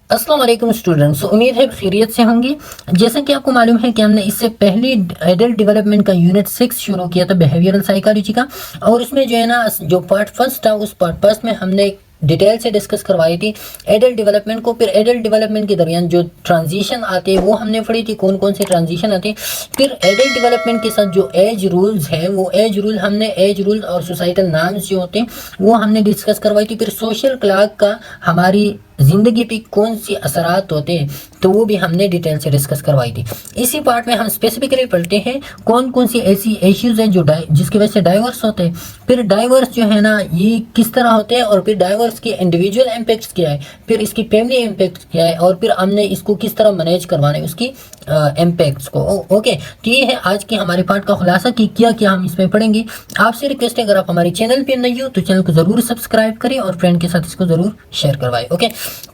अस्सलाम वालेकुम स्टूडेंट्स, उम्मीद है खैरियत से होंगे। जैसा कि आपको मालूम है कि हमने इससे पहले एडल्ट डेवलपमेंट का यूनिट 6 शुरू किया था बिहेवियरल साइकोलॉजी का, और उसमें जो है ना जो पार्ट फर्स्ट था उस पार्ट फर्स्ट में हमने डिटेल से डिस्कस करवाई थी एडल्ट डेवलपमेंट को। फिर एडल्ट डेवलपमेंट के दरमियान जो ट्रांजिशन आते हैं वो हमने पढ़ी थी, कौन कौन से ट्रांजिशन आते हैं। फिर एडल्ट डेवलपमेंट के साथ जो एज रूल्स है वो एज रूल और सोसाइटल नॉर्म्स जो होते हैं वो हमने डिस्कस करवाई थी। फिर सोशल क्लॉक का हमारी ज़िंदगी पे कौन सी असरात होते हैं तो वो भी हमने डिटेल से डिस्कस करवाई थी। इसी पार्ट में हम स्पेसिफिकली पढ़ते हैं कौन कौन सी ऐसी इश्यूज़ हैं जो जिसकी वजह से डाइवर्स होते हैं। फिर डाइवर्स जो है ना ये किस तरह होते हैं, और फिर डाइवर्स के इंडिविजुअल इम्पैक्ट्स क्या है, फिर इसकी फैमिली इम्पैक्ट क्या है, और फिर हमने इसको किस तरह मैनेज करवाना है उसकी इम्पैक्ट्स को। ओके, तो ये है आज के हमारे पार्ट का खुलासा कि क्या क्या हम इसमें पढ़ेंगे। आपसे रिक्वेस्ट है अगर आप हमारे चैनल पे नए हो तो चैनल को ज़रूर सब्सक्राइब करें और फ्रेंड के साथ इसको ज़रूर शेयर करवाएं। ओके,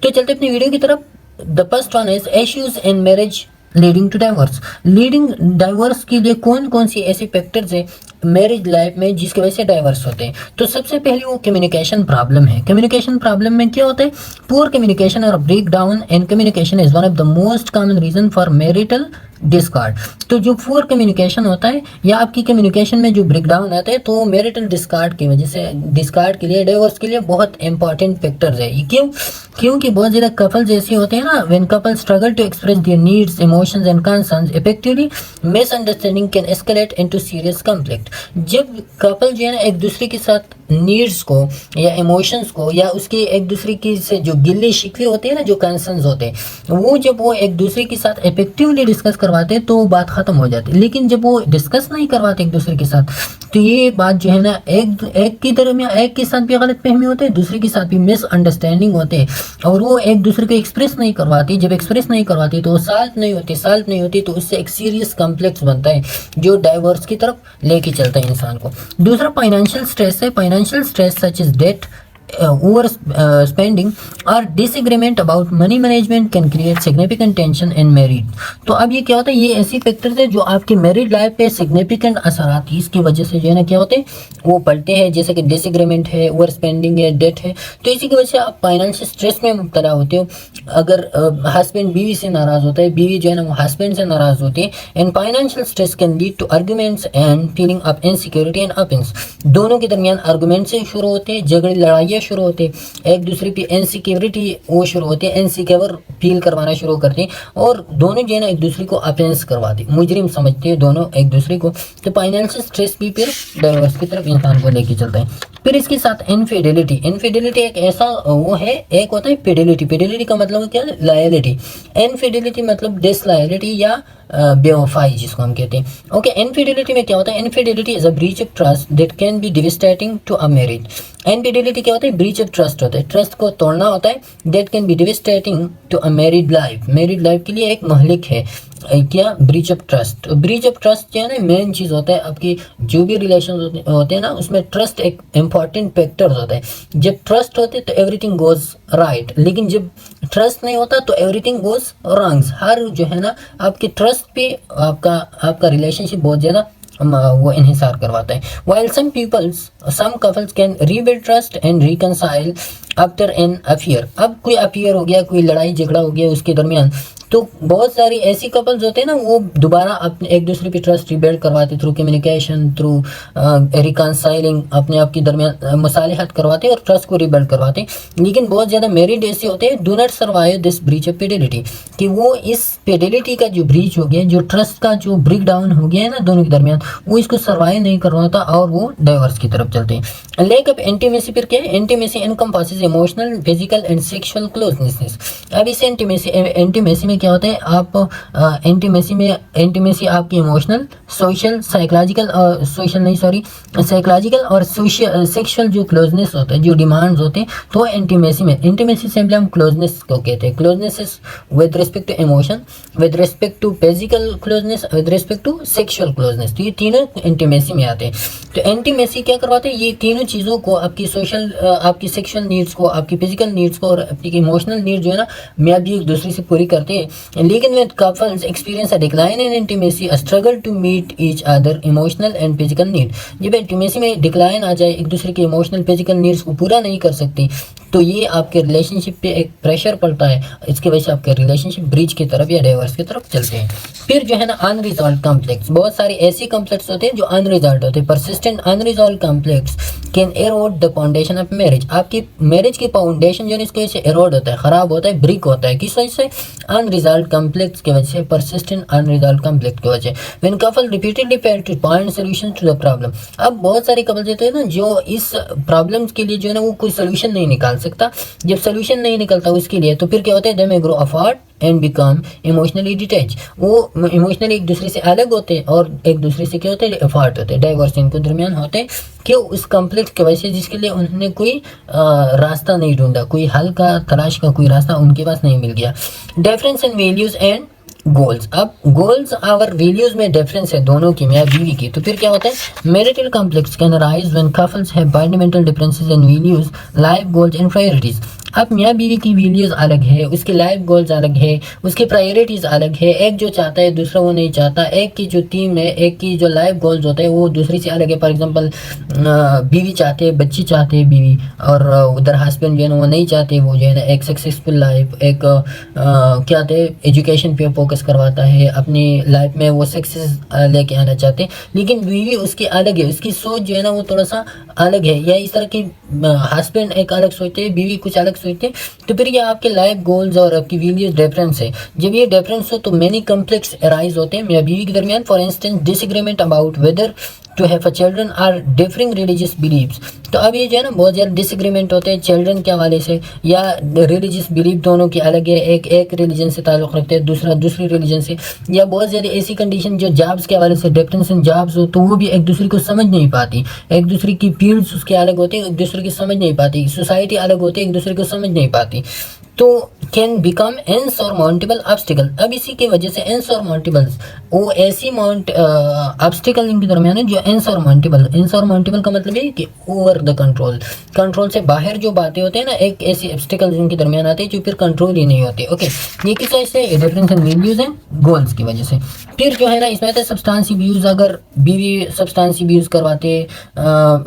तो चलते अपनी वीडियो की तरफ। The first one is issues in marriage leading to divorce. Leading divorce के लिए कौन कौन सी ऐसे फैक्टर्स हैं मैरिज लाइफ में जिसकी वजह से डाइवर्स होते हैं। तो सबसे पहले वो कम्युनिकेशन प्रॉब्लम है। कम्युनिकेशन प्रॉब्लम में क्या होता है, पुअर कम्युनिकेशन और break down in communication is one of the most common reason for marital discord. तो जो पुअर कम्युनिकेशन होता है या आपकी कम्युनिकेशन में जो ब्रेक डाउन आता है तो मैरिटल डिस्कार्ड की वजह से, डिस्कार्ड के लिए, डाइवोर्स के लिए बहुत इंपॉर्टेंट फैक्टर्स है। ये क्यों? क्योंकि बहुत ज़्यादा कपल्स ऐसे होते हैं ना, when couple struggle to express their needs, emotions and concerns effectively, misunderstanding can escalate into serious conflict. जब कपल जो है ना एक दूसरे के साथ नीड्स को या इमोशंस को या उसके एक दूसरे की से जो गिले शिकवे होते हैं ना, जो कंसर्न्स होते हैं वो जब वो एक दूसरे के साथ इफेक्टिवली डिस्कस करवाते हैं तो बात ख़त्म हो जाती है। लेकिन जब वो डिस्कस नहीं करवाते एक दूसरे के साथ तो ये बात जो है ना एक की तरफ में एक के साथ भी गलत फहमी होते हैं, दूसरे के साथ भी मिसअंडरस्टैंडिंग होते हैं, और वो एक दूसरे को एक्सप्रेस नहीं करवाती। जब एक्सप्रेस नहीं करवाती तो वो सॉल्व नहीं होती तो उससे एक सीरियस कॉम्प्लेक्स बनता है जो डाइवोर्स की तरफ लेके चलता है इंसान को। दूसरा फाइनेंशियल स्ट्रेस है। Financial stress such is debt, over spending or disagreement about money management can create significant tension in marriage। तो अब ये क्या होता है, ये ऐसी फैक्टर्स है जो आपकी मैरिड लाइफ पे सिग्निफिकेंट असर आती है। इसकी वजह से जो है ना क्या होते हैं वो पढ़ते हैं, जैसे कि डिसएग्रीमेंट है, ओवर स्पेंडिंग है, डेट है। तो इसी की वजह से आप फाइनेंशियल स्ट्रेस में मुब्तला होते हो। अगर हस्बैंड बीवी से नाराज़ होता है, बीवी जो है ना वो हस्बैंड से नाराज़ होती है, and financial stress can lead to arguments and feeling of insecurity and offence. दोनों के दरमियान आर्गूमेंट से शुरू होते हैं, झगड़े लड़ाइयाँ शुरू होते हैं, एक दूसरे की इनसिक्योरिटी वो शुरू होती है, इनसिक्योर फील करवाना शुरू करते हैं, और दोनों जो है ना एक दूसरे को ऑफेंस करवाते हैं, मुजरिम समझते हैं दोनों एक दूसरे को। तो फाइनेंशियल स्ट्रेस भी फिर डाइवोर्स की तरफ इंसान को लेके चलता है। फिर इसके साथ इनफिडेलिटी। इनफिडेलिटी एक ऐसा वो है, एक होता है फिडेलिटी। फिडेलिटी का मतलब क्या है, लायलिटी। इनफिडेलिटी मतलब डिसलायलिटी या बेवफाई जिसको हम कहते हैं। ओके, इनफिडेलिटी में क्या होता है, infidelity is a breach of trust that can be devastating to a marriage. Infidelity क्या होता है, ब्रीच ऑफ ट्रस्ट होता है, ट्रस्ट को तोड़ना होता है, that can be devastating to a married life. Married life के लिए एक महलिक है क्या, breach of trust. Breach of trust जो है ना मेन चीज़ होता है, आपकी जो भी रिलेशन होते हैं ना उसमें ट्रस्ट एक इंपॉर्टेंट फैक्टर होता है। जब ट्रस्ट होते तो एवरीथिंग गोज राइट, लेकिन जब ट्रस्ट नहीं होता तो एवरीथिंग गोज रॉन्ग्स। हर जो है ना आपके ट्रस्ट पे आपका रिलेशनशिप बहुत ज़्यादा वो इन्हिसार करवाता है। While some couples can rebuild trust and reconcile after an affair. अब कोई अफेयर हो गया, कोई लड़ाई झगड़ा हो गया उसके दरमियान, तो बहुत सारी ऐसी कपल्स होते हैं ना वो दोबारा अपने एक दूसरे पे ट्रस्ट रिबिल्ड करवाते थ्रू कम्युनिकेशन, थ्रू रिकनसाइलिंग, अपने आप के दरमियान मुसालिहत करवाते और ट्रस्ट को रिबिल्ड करवाते। लेकिन बहुत ज़्यादा मैरिड ऐसे होते हैं do not survive this breach of Fidelity, कि वो इस फिडेलिटी का जो ब्रीच हो गया, जो ट्रस्ट का जो ब्रेक डाउन हो गया है ना दोनों के दरमियान, वो इसको सर्वाइव नहीं करवाता और वो डाइवोर्स की तरफ चलते हैं। लेक ऑफ इंटीमेसी फिर क्या है, intimacy encompasses emotional, physical and sexual closeness. अब इस इंटीमेसी में क्या होता है, आप इंटीमेसी आपकी इमोशनल, सोशल, साइकोलॉजिकल और सोशल सेक्सुअल जो क्लोजनेस होता है, जो डिमांड्स होते हैं, तो इंटीमेसी में, इंटीमेसी सिंपली हम क्लोजनेस को कहते हैं। Closeness is with respect to emotion, with respect to physical closeness, with respect to sexual closeness. तो ये तीनों इंटीमेसी में आते हैं। तो इंटीमेसी क्या करवाते हैं, ये तीनों चीज़ों को, आपकी सोशल, आपकी सेक्सुअल नीड्स को, आपकी फिजिकल नीड्स को और आपकी इमोशनल नीड्स जो है ना मैं भी एक दूसरे से पूरी करते हैं। लेकिन when couples experience a decline in intimacy, a struggle to meet each other emotional and physical need, जब इंटीमेसी में डिक्लाइन आ जाए, एक दूसरे के इमोशनल फिजिकल नीड्स को पूरा नहीं कर सकती, तो ये आपके रिलेशनशिप पे एक प्रेशर पड़ता है। इसकी वजह से आपके रिलेशनशिप ब्रीच की तरफ या डाइवोर्स की तरफ चलते हैं। फिर जो है ना अनरिजॉल्व कॉन्फ्लिक्ट्स, बहुत सारे ऐसे कॉन्फ्लिक्ट्स होते हैं जो अनरिजॉल्व होते हैं। Persistent unresolved conflicts can erode the foundation of marriage, आपकी मैरिज की फाउंडेशन जो है इसकी वजह से एरोड होता है, खराब होता है, ब्रिक होता है। किस वजह से? अनरिजॉल्व कॉन्फ्लिक्ट्स की वजह से, परसिस्टेंट अनरिजॉल्व कॉन्फ्लिक्ट की वजह से। When couple repeatedly fail to find solution to the problem, अब बहुत सारे कपल होते हैं ना जो इस प्रॉब्लम्स के लिए जो है ना वो कोई सोल्यूशन नहीं निकाल सकता। जब सोल्यूशन नहीं निकलता उसके लिए, तो फिर क्या होता है? They may grow apart and become emotionally detach, वो इमोशनली एक दूसरे से अलग होते हैं और एक दूसरे से क्या होते हैं? अपार्ट होते हैं, डाइवोर्स इनके दरमियान होते हैं। क्यों? उस कॉन्फ्लिक्ट की वजह से, जिसके लिए उन्होंने कोई रास्ता नहीं ढूंढा, कोई हल का तलाश का कोई रास्ता उनके पास नहीं मिल गया। Difference in values and goals, अब गोल्स और वैल्यूज में डिफरेंस है दोनों की, मियाँ बीवी की, तो फिर क्या होता है? Marital conflicts can arise when couples have fundamental differences in values, life goals and priorities. अब मियाँ बीवी की वैल्यूज अलग है, उसके लाइफ गोल्स अलग है, उसकी प्रायोरिटीज अलग है। एक जो चाहता है दूसरा वो नहीं चाहता, एक की जो थीम है, एक की जो लाइफ गोल्स होते हैं वो दूसरी से अलग है। फॉर एग्जांपल बीवी चाहते हैं, बच्ची चाहते हैं बीवी, और उधर हस्बैंड जो है ना वो नहीं चाहते, वो जो है ना एक सक्सेसफुल लाइफ, एक क्या कहते हैं एजुकेशन पे फोकस करवाता है, अपनी लाइफ में वो सक्सेस लेके आना चाहते हैं। लेकिन बीवी उसकी अलग है, उसकी सोच जो है ना वो थोड़ा सा अलग है, या इस तरह की हस्बैंड एक अलग सोचते हैं, बीवी कुछ अलग सोचते हैं। तो फिर ये आपके लाइफ गोल्स और आपकी वैल्यूज डिफरेंस है। जब ये डिफरेंस हो तो मेनी कॉन्फ्लिक्ट्स अराइज होते हैं मियाँ बीवी के दरमियान। For instance disagreement about whether to have a children or differing religious beliefs, तो अब ये जो है ना बहुत ज़्यादा डिसएग्रीमेंट होते हैं चिल्ड्रन के हवाले से, या रिलीजियस बिलीव दोनों की अलग है, एक रिलीजन से ताल्लुक़ रखते हैं, दूसरा दूसरी रिलीजन से, या बहुत ज़्यादा ऐसी कंडीशन जो जॉब्स के हवाले से डिफरेंस इन जॉब्स हो, तो वो भी एक दूसरे को समझ नहीं पाती, एक दूसरे की फील्ड्स उसके अलग होती है, एक दूसरे की समझ नहीं पाती, सोसाइटी अलग होती है, एक दूसरे को समझ नहीं पाती, तो कैन बिकम इनसरमाउंटेबल ऑब्स्टिकल। अब इसी की वजह से इनसरमाउंटेबल्स, वो ऐसी ऑब्स्टिकल इनके दरमियान है जो इनसरमाउंटेबल का मतलब है कि ओवर द कंट्रोल से बाहर जो बातें होते हैं ना, एक ऐसी ऑब्स्टिकल इनके दरमियान आते हैं जो फिर कंट्रोल ही नहीं होते। ओके, ये किस वजह से? Difference in values and goals की वजह से। फिर जो है ना इसमें आता है सब्सटेंस अब्यूज, अगर बीवी सब्सटेंस अब्यूज करवाते,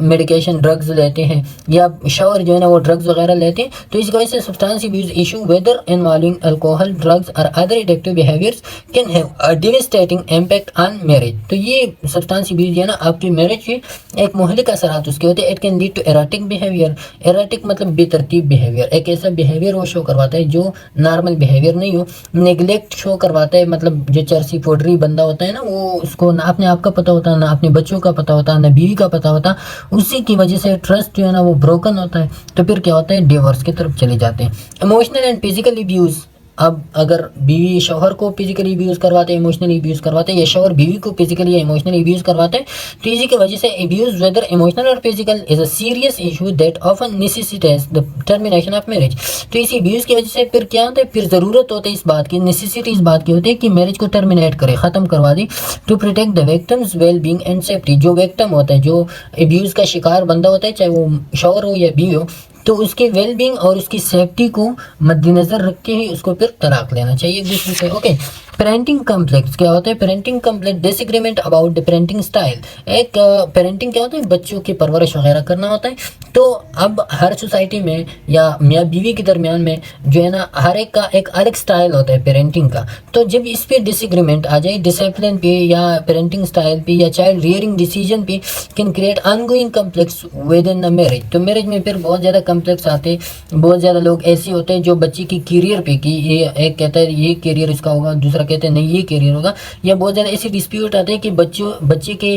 मेडिकेशन ड्रग्स लेते हैं, या शौहर जो है ना वो ड्रग्स वगैरह लेते हैं, तो इस वजह से substance abuse issue whether involving alcohol, drugs or other addictive behaviors can have a devastating impact on marriage। तो ये सब्सटेंस अब्यूज है ना आपकी मैरिज पे एक मुहलिक असरात उसके होते हैं। It can lead to erratic behaviour, erratic मतलब बेतरतीब बिहेवियर, एक ऐसा बिहेवियर वो शो करवाता है जो नॉर्मल बिहेवियर नहीं हो। नेग्लेक्ट शो करवाता है, मतलब जो चर्सी फोडरी बंदा होता है ना, वो उसको ना अपने आप का पता होता, ना अपने बच्चों का पता होता, ना बीवी का पता होता, उसी की वजह से ट्रस्ट जो है ना वो ब्रोकन होता है। तो फिर क्या होता है? डिवोर्स की तरफ चले जाते हैं। इमोशनल एंड फिजिकल अब्यूज, अब अगर बीवी शौहर को फिजिकली अब्यूज करवाते हैं, इमोशनली अब्यूज करवाते हैं, या शौहर बीवी को फिजिकली या इमोशनली अब्यूज करवाते हैं, तो इसी की वजह से अब्यूज वेदर इमोशनल और physical is a serious issue that often necessitates the termination of marriage. तो इसी अब्यूज की वजह से फिर क्या होता है? फिर ज़रूरत होती है इस बात की, नेसेसिटी इस बात की होती है कि मैरिज को टर्मिनेट करे, ख़त्म करवा दे, to protect the victims well being and safety. जो विक्टिम होता है, जो अब्यूज का शिकार बंदा होता है, चाहे वो शौहर हो या बीवी हो, तो उसके वेल बींग और उसकी सेफ्टी को मद्देनजर रख के ही उसको फिर तलाक लेना चाहिए एक दूसरे से। ओके, पेरेंटिंग कॉम्प्लेक्स क्या होता है? Parenting complex disagreement about the parenting style. एक पेरेंटिंग क्या होता है? बच्चों की परवरिश वगैरह करना होता है। तो अब हर सोसाइटी में या मियाँ बीवी के दरमियान में जो है ना हर एक का एक अलग स्टाइल होता है पेरेंटिंग का। तो जब इस पे डिसएग्रीमेंट आ जाए, डिसिप्लिन पे या पेरेंटिंग स्टाइल पे या चाइल्ड रियरिंग डिसीजन पे, can create ongoing complex with in the marriage. तो मैरिज में फिर बहुत ज़्यादा कॉम्प्लेक्स आते, बहुत ज़्यादा लोग ऐसे होते हैं जो बच्ची की करियर पे, कि ये एक कहता है ये करियर इसका होगा, दूसरा कहते हैं नहीं ये करियर होगा, या बहुत ज़्यादा ऐसे डिस्प्यूट आते हैं कि बच्चे के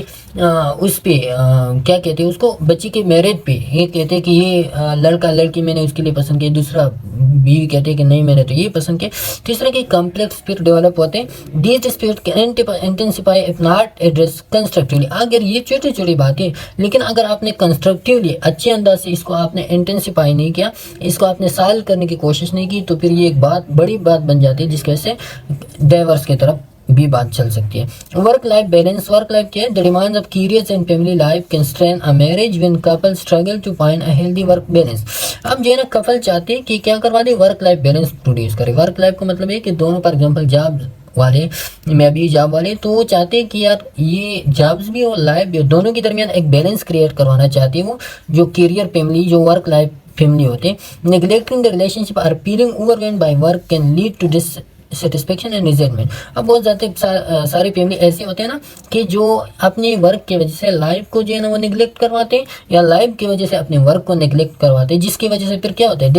उस पे क्या कहते हैं उसको, बच्ची के मैरिज पे, ये कहते हैं कि ये लड़का लड़की मैंने उसके लिए पसंद किया, दूसरा बीवी कहते हैं कि नहीं मैंने तो ये पसंद किया। तो इस तरह के कॉम्प्लेक्स फिर डेवलप होते हैं। These dispute can intensify if not address constructively. अगर ये छोटी छोटी बातें, लेकिन अगर आपने कंस्ट्रक्टिवली अच्छे अंदाज से इसको आपने इंटेंसिफाई नहीं किया, इसको आपने सॉल्व करने की कोशिश नहीं की, तो फिर ये एक बड़ी बात बन जाती है जिसकी वजह से डाइवोर्स की तरफ भी बात चल सकती है। Work life balance, work life क्या है? The demands of careers and family life can strain a marriage when couple struggle to find a healthy work balance. अब जो है ना कपल चाहते हैं कि क्या करवा दे, वर्क लाइफ बैलेंस प्रोड्यूस करे। वर्क लाइफ का मतलब है कि दोनों फॉर एग्जाम्पल जॉब वाले, मैं भी जॉब वाले, तो वो चाहते हैं कि यार ये जॉब्स भी और लाइफ भी, दोनों के दरमियान एक बैलेंस क्रिएट करवाना चाहते हैं वो, जो करियर फैमिली, जो वर्क लाइफ फैमिली होते हैं। Neglecting the relationship or feeling overwhelmed by work can lead to dissatisfaction and resentment. अब बहुत ज़्यादा सारी फैमिली ऐसे होते हैं ना कि जो अपने वर्क की वजह से लाइफ को जो है ना वो निगलेक्ट करवाते हैं, या लाइफ की वजह से अपने वर्क को निगलेक्ट करवाते हैं, जिसकी वजह से फिर क्या होता है,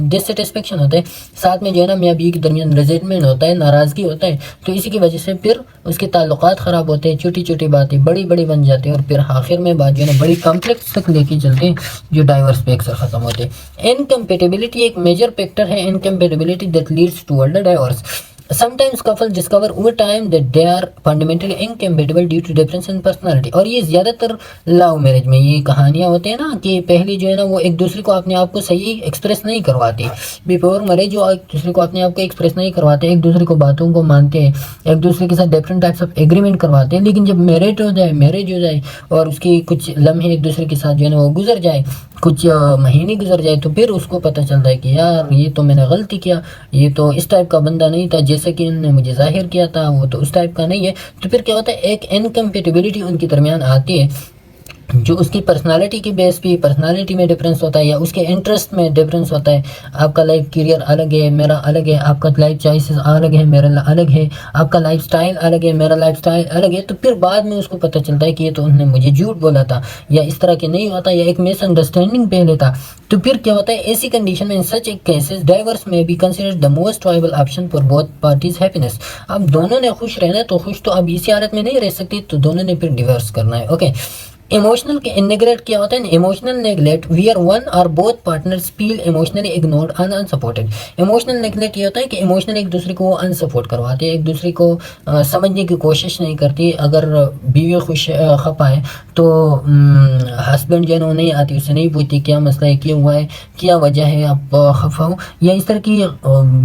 डिससेटिस्फेक्शन होता है, साथ में जो है ना मियाँ बीवी के दरमियान रिजेंटमेंट होता है, नाराज़गी होता है। तो इसी की वजह से फिर उसके ताल्लुकात ख़राब होते हैं, छोटी छोटी बातें बड़ी बड़ी बन जाती हैं, और फिर आखिर में बात जो है ना बड़ी कॉम्प्लेक्स तक लेके चलते हैं, जो डाइवर्स पे अक्सर ख़त्म होते हैं। इनकम्पेटिबिलिटी एक मेजर फैक्टर है, incompatibility that leads toward the diverse. Sometimes couples discover over time that they are fundamentally incompatible due to difference in personality। और ये ज़्यादातर लव मैरिज में ये कहानियाँ होती हैं ना कि पहली जो है ना वो एक दूसरे को अपने आप को सही एक्सप्रेस नहीं करवाती, बिफोर मैरिज वो एक दूसरे को अपने आप को एक्सप्रेस नहीं करवाते, एक दूसरे को बातों को मानते हैं, एक दूसरे के साथ डिफरेंट टाइप्स ऑफ एग्रीमेंट करवाते हैं। लेकिन जब मैरिज हो जाए और उसकी कुछ लम्हे एक दूसरे के साथ जो है ना वो गुजर जाए, कुछ महीने गुजर जाए, तो फिर उसको पता चलता है कि यार ये तो मैंने गलती किया, ये तो इस टाइप का बंदा नहीं था जैसे कि इन्होंने मुझे जाहिर किया था, वो तो उस टाइप का नहीं है। तो फिर क्या होता है, एक इनकम्पेटिबिलिटी उनके दरमियान आती है, जो उसकी पर्सनालिटी की बेस पे पर्सनालिटी में डिफरेंस होता है, या उसके इंटरेस्ट में डिफरेंस होता है। आपका लाइफ करियर अलग है, मेरा अलग है, आपका लाइफ चॉइसेस अलग है, मेरा अलग है, आपका लाइफ स्टाइल अलग है, मेरा लाइफ स्टाइल अलग है। तो फिर बाद में उसको पता चलता है कि ये तो उन्होंने मुझे झूठ बोला था, या इस तरह के नहीं होता, या एक मिसअंडरस्टैंडिंग पहले था। तो फिर क्या होता है, ऐसी कंडीशन में इन सच ए केसेस डाइवर्स में be considered the most viable option for both parties happiness. अब दोनों ने खुश रहना है, तो खुश तो अब इसी हालत में नहीं रह सकती, तो दोनों ने फिर डिवोर्स करना है। ओके, इमोशनल नेग्लेक्ट क्या होता है? इमोशनल नेग्लेक्ट वेयर वन और both partners feel emotionally ignored and unsupported. Emotional neglect ये होता है कि इमोशनल एक दूसरे को अनसपोर्ट करवाते हैं, एक दूसरे को समझने की कोशिश नहीं करती। अगर बीवी खुश खपा है तो हस्बैंड जो है नहीं आती, उससे नहीं पूछती क्या मसला है, क्यों हुआ है, क्या वजह है आप खफा हो, या इस तरह की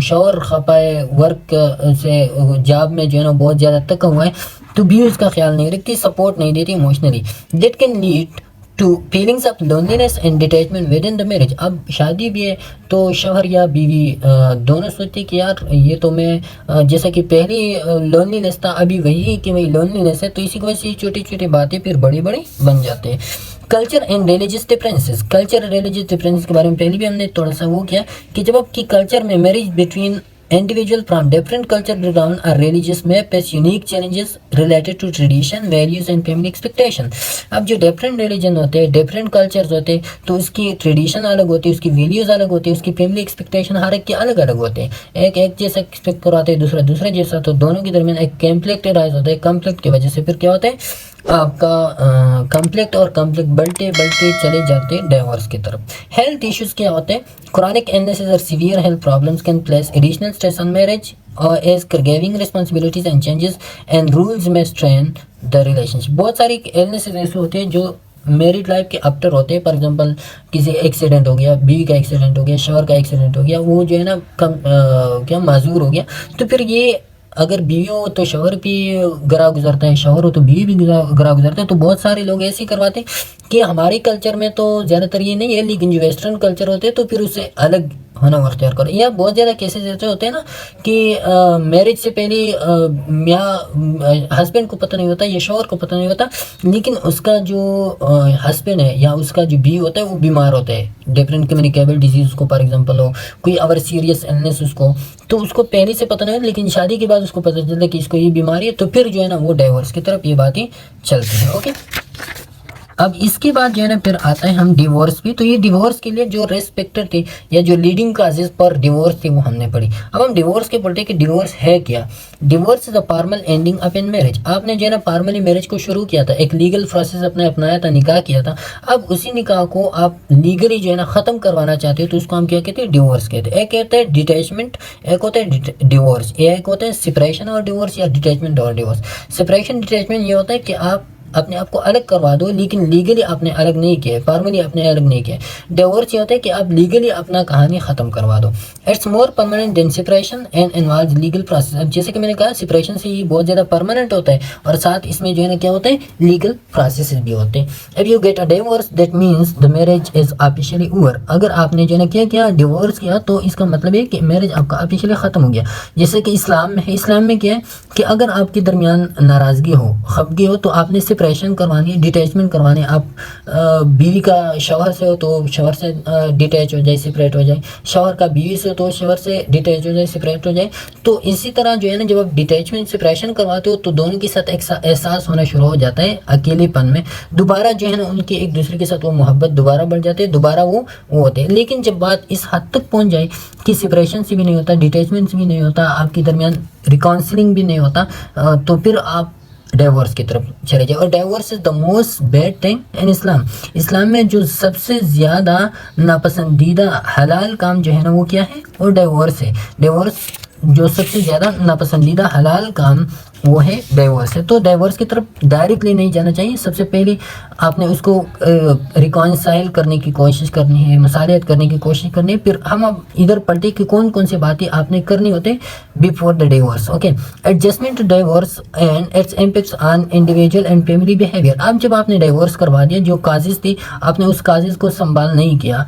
शौहर खपा है वर्क से, जॉब में जो है ना बहुत ज़्यादा तक हुआ है, तो भी उसका ख्याल नहीं रखती, सपोर्ट नहीं देती emotionally. That can lead to feelings of loneliness and detachment within the marriage. अब शादी भी है तो शौहर या बीवी दोनों सोचते कि यार ये तो मैं जैसा कि पहली लोनलीनेस था, अभी वही कि वही लोनलीनेस है, तो इसी की वजह से छोटी छोटी बातें फिर बड़ी बड़ी बन जाते हैं। Culture and religious differences, culture religious differences के बारे में पहले भी हमने थोड़ा सा वो किया कि जब आपकी कल्चर में marriage between individual from different cultural background or religious may face unique challenges related to tradition, values and family expectation। अब जो डिफरेंट रिलीजन होते हैं, डिफरेंट कल्चर्स होते हैं, तो उसकी ट्रेडिशन अलग होती है, उसकी वैल्यूज़ अलग होती है, उसकी फैमिली एक्सपेक्टेशन हर एक के अलग अलग होते हैं। एक जैसा एक्सपेक्ट करवाते हैं, दूसरा दूसरे जैसा, तो दोनों के दरमियान एक कॉन्फ्लिक्ट राइज होता है। कॉन्फ्लिक्ट की वजह से फिर क्या होता है, आपका कॉन्फ्लिक्ट और कॉन्फ्लिक्ट बढ़ते बढ़ते चले जाते हैं डाइवोर्स की तरफ। हेल्थ इश्यूज क्या होते हैं, क्रॉनिक इलनेसेस और severe health problems can place additional stress on marriage as caregiving responsibilities and changes and rules may strain the relationship। बहुत सारी इलनेसेस ऐसे होते हैं जो मैरिड लाइफ के आफ्टर होते हैं। फॉर एग्जांपल किसी एक्सीडेंट हो गया, बीवी का एक्सीडेंट हो गया, शौहर का एक्सीडेंट हो गया, वो जो है ना क्या माजूर हो गया, तो फिर ये अगर बीवी हो तो शौहर भी गरा गुजरता है, शौहर हो तो बीवी भी गरा गुजरता है। तो बहुत सारे लोग ऐसे ही करवाते हैं कि हमारे कल्चर में तो ज़्यादातर ये नहीं है, लेकिन जो वेस्टर्न कल्चर होते हैं तो फिर उससे अलग होना अख्तियार करो। या बहुत ज़्यादा केसेस ऐसे होते हैं ना कि मैरिज से पहले हस्बैंड को पता नहीं होता या शौहर को पता नहीं होता, लेकिन उसका जो हस्बैंड है या उसका जो बीवी होता है वो बीमार होता है, डिफरेंट कम्युनिकेबल डिजीज़ उसको फॉर एग्जांपल हो, कोई और सीरियस इलनेस उसको, तो उसको पहले से पता नहीं होता, लेकिन शादी के बाद उसको पता चलता है कि इसको ये बीमारी है, तो फिर जो है ना वो डाइवोर्स की तरफ ये बातें चलती हैं। ओके, अब इसके बाद जो है ना फिर आता है हम डिवोर्स भी। तो ये डिवोर्स के लिए जो रिस्क फैक्टर थे या जो लीडिंग काजेज पर डिवोर्स थे वो हमने पढ़ी। अब हम डिवोर्स के पढ़ते कि डिवोर्स है क्या। Divorce is a formal ending of an marriage. आपने जो है ना फॉर्मली मैरिज को शुरू किया था, एक लीगल प्रोसेस अपने अपनाया था, निकाह किया था, अब उसी निकाह को आप लीगली जो है ना ख़त्म करवाना चाहते हो, तो उसको हम क्या कहते हैं, डिवोर्स कहते हैं। एक कहते हैं डिटैचमेंट, एक होता है डिवोर्स, एक होता है सेपरेशन और डिवोर्स या डिटैचमेंट और डिवोर्स। सेपरेशन डिटैचमेंट ये होता है कि आप अपने आप को अलग करवा दो, लेकिन लीगली आपने अलग नहीं किया, फॉर्मली आपने अलग नहीं किया। डिवोर्स ये होता है कि आप लीगली अपना कहानी ख़त्म करवा दो। It's more permanent than separation and involve legal process. अब जैसे कि मैंने कहा, सेपरेशन से ये बहुत ज़्यादा परमानेंट होता है और साथ इसमें जो है ना क्या होता है, लीगल प्रोसेस भी होते हैं। If you get a divorce that means the marriage is officially over. अगर आपने जो है ना क्या किया, डिवोर्स किया, तो इसका मतलब है कि मैरिज आपका ऑफिशियली ख़त्म हो गया। जैसे कि इस्लाम में है, इस्लाम में क्या है कि अगर आपके दरमियान नाराज़गी हो, खफगी हो, तो आपने सेपरेशन करवानी है, डिटैचमेंट करवानी है। आप बीवी का शौहर से हो तो शौहर से डिटैच हो जाए, सेपरेट हो जाए। शौहर का बीवी से हो तो शौहर से डिटैच हो जाए, सेपरेट हो जाए। तो इसी तरह जो है ना, जब आप डिटैचमेंट सेपरेशन करवाते हो तो दोनों के साथ एक एहसास होना शुरू हो जाता है अकेलेपन में। दोबारा जो है ना उनकी एक दूसरे के साथ वो मोहब्बत दोबारा बढ़ जाती है, दोबारा वो होते हैं। लेकिन जब बात इस हद तक पहुंच जाए कि सेपरेशन से भी नहीं होता, डिटैचमेंट से भी नहीं होता, आपके दरमियान रिकाउंसलिंग भी नहीं होता, तो फिर आप डाइवोर्स की तरफ चले जाए। और divorce is the most bad thing in Islam. Islam में जो सबसे ज़्यादा नापसंदीदा हलाल काम जो है ना वो क्या है, वो डाइवोर्स है। डाइवोर्स जो सबसे ज़्यादा नापसंदीदा हलाल काम वो है डाइवोर्स है। तो डाइवोर्स की तरफ डायरेक्टली नहीं जाना चाहिए। सबसे पहले आपने उसको रिकॉन्साइल करने की कोशिश करनी है, मसालियत करने की कोशिश करनी है। फिर हम अब इधर पलटे कि कौन कौन सी बातें आपने करनी होते before the divorce. Okay, adjustment to divorce and its impacts on individual and family behaviour. अब जब आपने डिवोर्स करवा दिया, जो काजिज थी आपने उस काजिज को संभाल नहीं किया,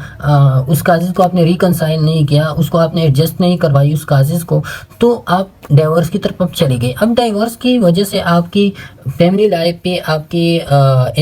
उस काजिज को आपने रिकॉन्साइल नहीं किया, उसको आपने एडजस्ट नहीं करवाई उस काजिज को, तो आप डाइवोर्स की तरफ अब चले गए। अब डाइवोर्स की वजह से आपकी फैमिली लाइफ पे, आपकी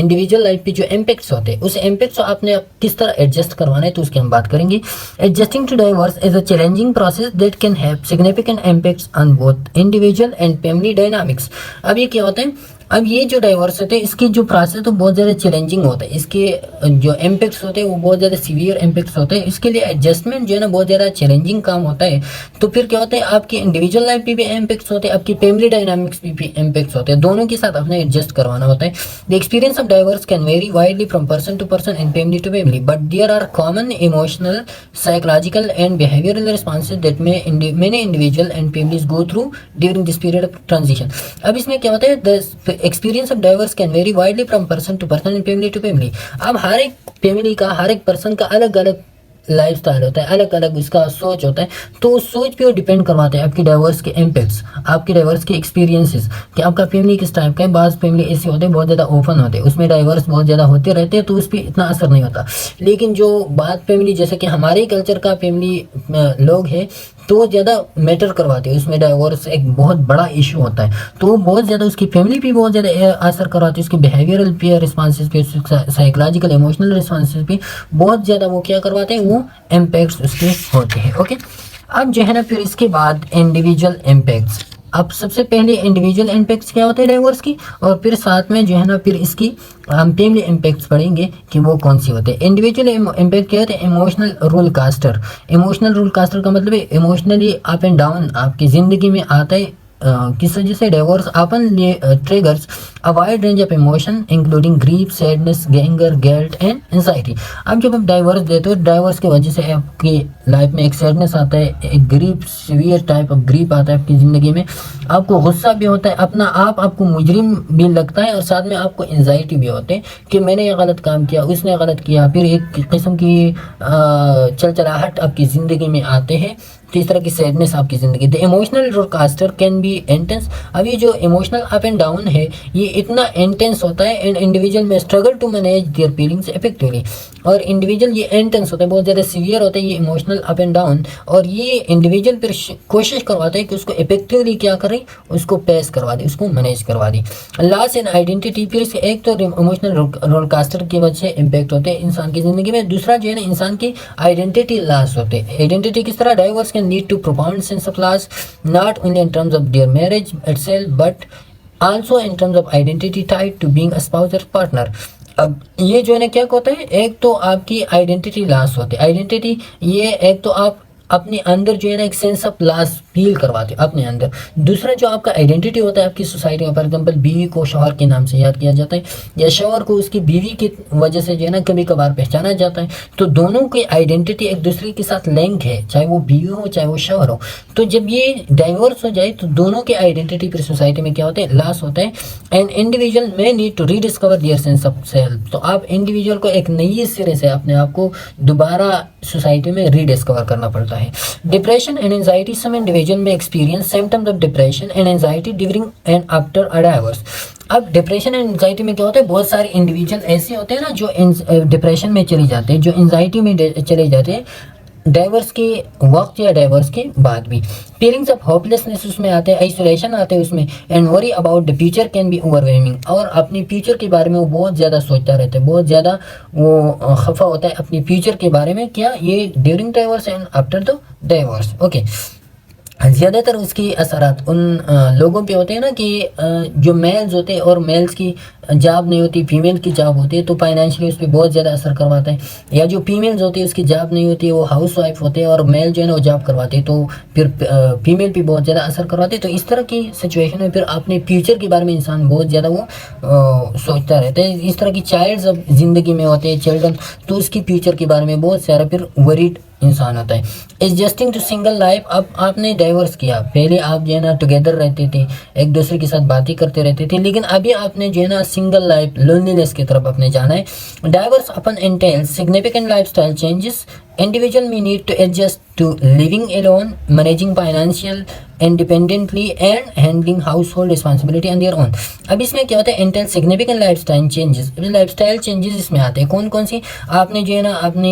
इंडिविजुअल लाइफ पे जो इम्पैक्ट्स होते हैं, उस इम्पैक्ट्स को आपने किस तरह एडजस्ट करवाना है, तो उसकी हम बात करेंगे। Adjusting to divorce is a challenging process that can have significant impacts on both individual and family dynamics. अब ये क्या होता है, अब ये जो डाइवोर्स होते हैं इसकी जो प्रोसेस तो बहुत ज़्यादा चैलेंजिंग होता है, इसके जो इम्पैक्ट्स होते हैं वो बहुत ज़्यादा सीवियर इम्पैक्ट्स होते हैं। इसके लिए एडजस्टमेंट जो है ना बहुत ज़्यादा चैलेंजिंग काम होता है। तो फिर क्या होता है, आपकी इंडिविजुअल लाइफ पे भी इम्पैक्ट्स होते हैं, आपकी फैमिली डायनामिक्स पे भी इम्पैक्ट्स होते हैं, दोनों के साथ अपने एडजस्ट करवाना होता है। The experience of divorce can vary widely from person to person and family to family, but there are common emotional, psychological and behavioural responses that many individual and families go through during this period of transition. अब इसमें क्या होता है, the experience of divorce can vary widely from person to person and family to family. अब हर एक family का, हर एक पर्सन का अलग अलग लाइफ स्टाइल होता है, अलग अलग उसका सोच होता है। तो उस सोच पे वो डिपेंड करवाते हैं आपकी डाइवोर्स के इम्पैक्ट्स, आपके डाइवोर्स के एक्सपीरियंसेस, कि आपका फैमिली किस टाइप का है। बाज़ फैमिली ऐसे होते हैं बहुत ज़्यादा ओपन होते हैं, उसमें डाइवोर्स बहुत ज़्यादा होते रहते हैं, तो उस पर इतना असर नहीं होता। लेकिन जो बात फैमिली, जैसे कि हमारे कल्चर का फैमिली लोग हैं, तो ज़्यादा मैटर करवाते हैं, उसमें डाइवोर्स एक बहुत बड़ा इशू होता है, तो बहुत ज़्यादा उसकी फैमिली पे बहुत ज़्यादा असर करवाती है, उसके बिहेवियरल पे, रिस्पॉन्सेज पे, साइकोलॉजिकल इमोशनल रिस्पॉन्सेज पे बहुत ज़्यादा वो क्या करवाते हैं, वो इम्पैक्ट्स उसके होते हैं। ओके, अब जो है ना फिर इसके बाद इंडिविजुअल इम्पैक्ट्स। अब सबसे पहले इंडिविजुअल इम्पैक्ट्स क्या होते हैं डाइवोर्स की, और फिर साथ में जो है ना फिर इसकी हम फैमिली इम्पैक्ट्स पढ़ेंगे कि वो कौन सी होते हैं। इंडिविजुअल इम्पैक्ट क्या होते हैं, emotional rollercoaster. Emotional rollercoaster का मतलब है इमोशनली अप एंड डाउन आपकी ज़िंदगी में आता है। किस वजह से, divorce upon triggers a wide range of emotion including grief, sadness, anger, guilt and anxiety. अब जब आप डाइवोर्स देते हो, डाइवोर्स की वजह से आपकी लाइफ में एक सैडनेस आता है, एक grief, severe type of grief आता है आपकी ज़िंदगी में, आपको गुस्सा भी होता है, अपना आपको मुजरिम भी लगता है, और साथ में आपको एंजाइटी भी होते हैं कि मैंने ये गलत काम किया, उसने गलत किया। फिर एक किस्म की चलचलाहट आपकी ज़िंदगी में आते हैं, तो इस तरह की सैडनेस आपकी ज़िंदगी। The emotional rollercoaster can be intense. अब ये जो इमोशनल अप एंड डाउन है ये इतना इंटेंस होता है, and individual may struggle to manage their feelings effectively. और इंडिविजुअल ये इंटेंस होता है, बहुत ज़्यादा सीवियर होता है ये इमोशनल अप एंड डाउन, और ये इंडिविजुअल फिर कोशिश करवाता है कि उसको इफेक्टिवली क्या करें, उसको पेस करवा दे, उसको मैनेज करवा दे। लॉस इन आइडेंटिटी, फिर इसके एक तो इमोशनल रोलकास्टर की वजह से इम्पैक्ट होते हैं इंसान की ज़िंदगी में। दूसरा जो है ना, इंसान की आइडेंटिटी लॉस होते हैं। आइडेंटिटी किस तरह, divorce can lead to profound sense of loss, not only in terms of their marriage itself but also in terms of identity tied to being a spouse or partner। अब ये जो है ना क्या होता है, एक तो आपकी आइडेंटिटी लॉस होती है। आइडेंटिटी ये एक तो आप अपने अंदर जो है ना एक सेंस ऑफ लॉस फील करवाते हो अपने अंदर। दूसरा जो आपका आइडेंटिटी होता है आपकी सोसाइटी में, फॉर एग्जांपल बीवी को शौहर के नाम से याद किया जाता है, या शौहर को उसकी बीवी की वजह से जो है ना कभी कभार पहचाना जाता है। तो दोनों की आइडेंटिटी एक दूसरे के साथ लिंक है, चाहे वो बीवी हो चाहे वो शौहर हो। तो जब ये डाइवोर्स हो जाए तो दोनों के आइडेंटिटी फिर सोसाइटी में क्या होता है, लॉस होता है। And individual may need to rediscover their sense of self. तो आप इंडिविजुअल को एक नई सिरे से अपने आप को दोबारा सोसाइटी में रीडिस्कवर करना पड़ता है। Depression and anxiety, some individual may experience symptoms of depression and anxiety during and after a divorce. अब डिप्रेशन एंड एंजाइटी में क्या होता है, बहुत सारे इंडिविजुअल ऐसे होते हैं ना जो डिप्रेशन में चले जाते हैं, जो एंजाइटी में चले जाते हैं डाइवर्स के वक्त या डाइवर्स के बाद भी। फीलिंग्स ऑफ होपलेसनेस उसमें आते हैं, आइसोलेशन आते हैं उसमें, and worry about the future can be overwhelming. और अपने फ्यूचर के बारे में वो बहुत ज़्यादा सोचता रहता है, बहुत ज़्यादा वो खफा होता है अपने फ्यूचर के बारे में। क्या ये during diverse and after the diverse. Okay, ज़्यादातर उसकी असरात उन लोगों पे होते हैं ना कि जो मेल्स होते हैं और मेल्स की जॉब नहीं होती, फीमेल की जॉब होती है, तो फाइनेंशियली उस पर बहुत ज़्यादा असर करवाता है। या जो फीमेल्स होती है उसकी जॉब नहीं होती है, वो हाउस वाइफ होते हैं, और मेल जो है ना वो जॉब करवाते हैं, तो फिर फीमेल पे बहुत ज़्यादा असर करवाते हैं। तो इस तरह की सिचुएशन में फिर अपने फ्यूचर के बारे में इंसान बहुत ज़्यादा वो सोचता रहता है। इस तरह की चाइल्ड्स अब ज़िंदगी में होते हैं, चिल्ड्रन, तो उसकी फ्यूचर के बारे में बहुत सारा फिर वरीड इंसान होता है। एडजस्टिंग टू सिंगल लाइफ, अब आपने डाइवर्स किया, पहले आप जो है ना टुगेदर रहते थे, एक दूसरे के साथ बातें करते रहते थे, लेकिन अभी आपने जो है ना सिंगल लाइफ लोनलीनेस की तरफ अपने जाना है। Diverse upon एंटेल्स significant lifestyle changes, individual may need to adjust to living alone, managing financial independently and handling household responsibility on their own। अब इसमें क्या होता है, entail significant lifestyle changes, lifestyle changes इसमें आते हैं। कौन कौन सी, आपने जो है ना अपने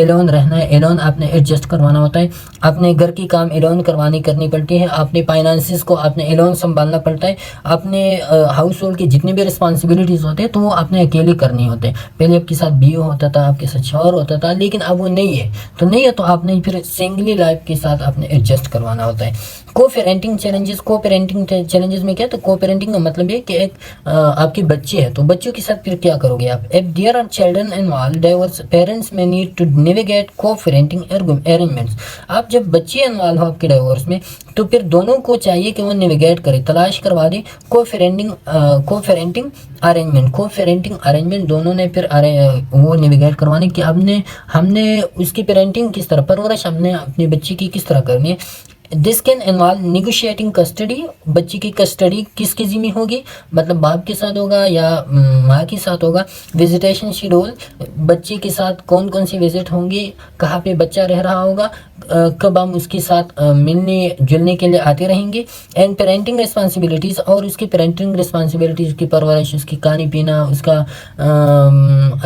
एलोन रहना है, एलोन आपने एडजस्ट करवाना होता है, अपने घर की काम एलोन करनी पड़ती है, अपने फाइनेंसिस को आपने एलोन संभालना पड़ता है, अपने हाउस होल्ड की जितनी भी रिस्पॉन्सिबिलिटीज़ होते हैं तो वो आपने अकेले करनी होते हैं। पहले आपके साथ बीवी होता था, आपके साथ शौहर होता था, लेकिन अब वो नहीं है, तो नहीं है तो आपने फिर सिंगली लाइफ के साथ आपने एडजस्ट करवाना होता है। को पेरेंटिंग चैलेंजेस, को पेरेंटिंग चैलेंजेस में क्या, तो को पेरेंटिंग का मतलब है कि एक आपके बच्चे हैं, तो बच्चों के साथ फिर क्या करोगे आप। If there are children involve, divorce parents may need to navigate co parenting arrangements. आप जब बच्चे इन्वॉल्व हो आपके डाइवर्स में, तो फिर दोनों को चाहिए कि वो नेविगेट करे, तलाश करवा दे को पेरेंटिंग अरेंजमेंट दोनों ने फिर वो नेविगेट करवाने कि हमने उसकी पेरेंटिंग किस तरह, परवरिश हमने अपने बच्चे की किस तरह करनी है। This can involve negotiating custody, बच्ची की कस्टडी किसकी जिम्मे होगी, मतलब बाप के साथ होगा या माँ के साथ होगा। विजिटेशन शेड्यूल, बच्चे के साथ कौन कौन सी विजिट होंगी, कहाँ पे बच्चा रह रहा होगा, कब हम उसके साथ मिलने जुलने के लिए आते रहेंगे। एंड पेरेंटिंग रिस्पॉन्सिबिलिटीज़, और उसकी पेरेंटिंग रिस्पॉन्सिबिलिटीज़, उसकी परवरिश, उसकी खाने पीना, उसका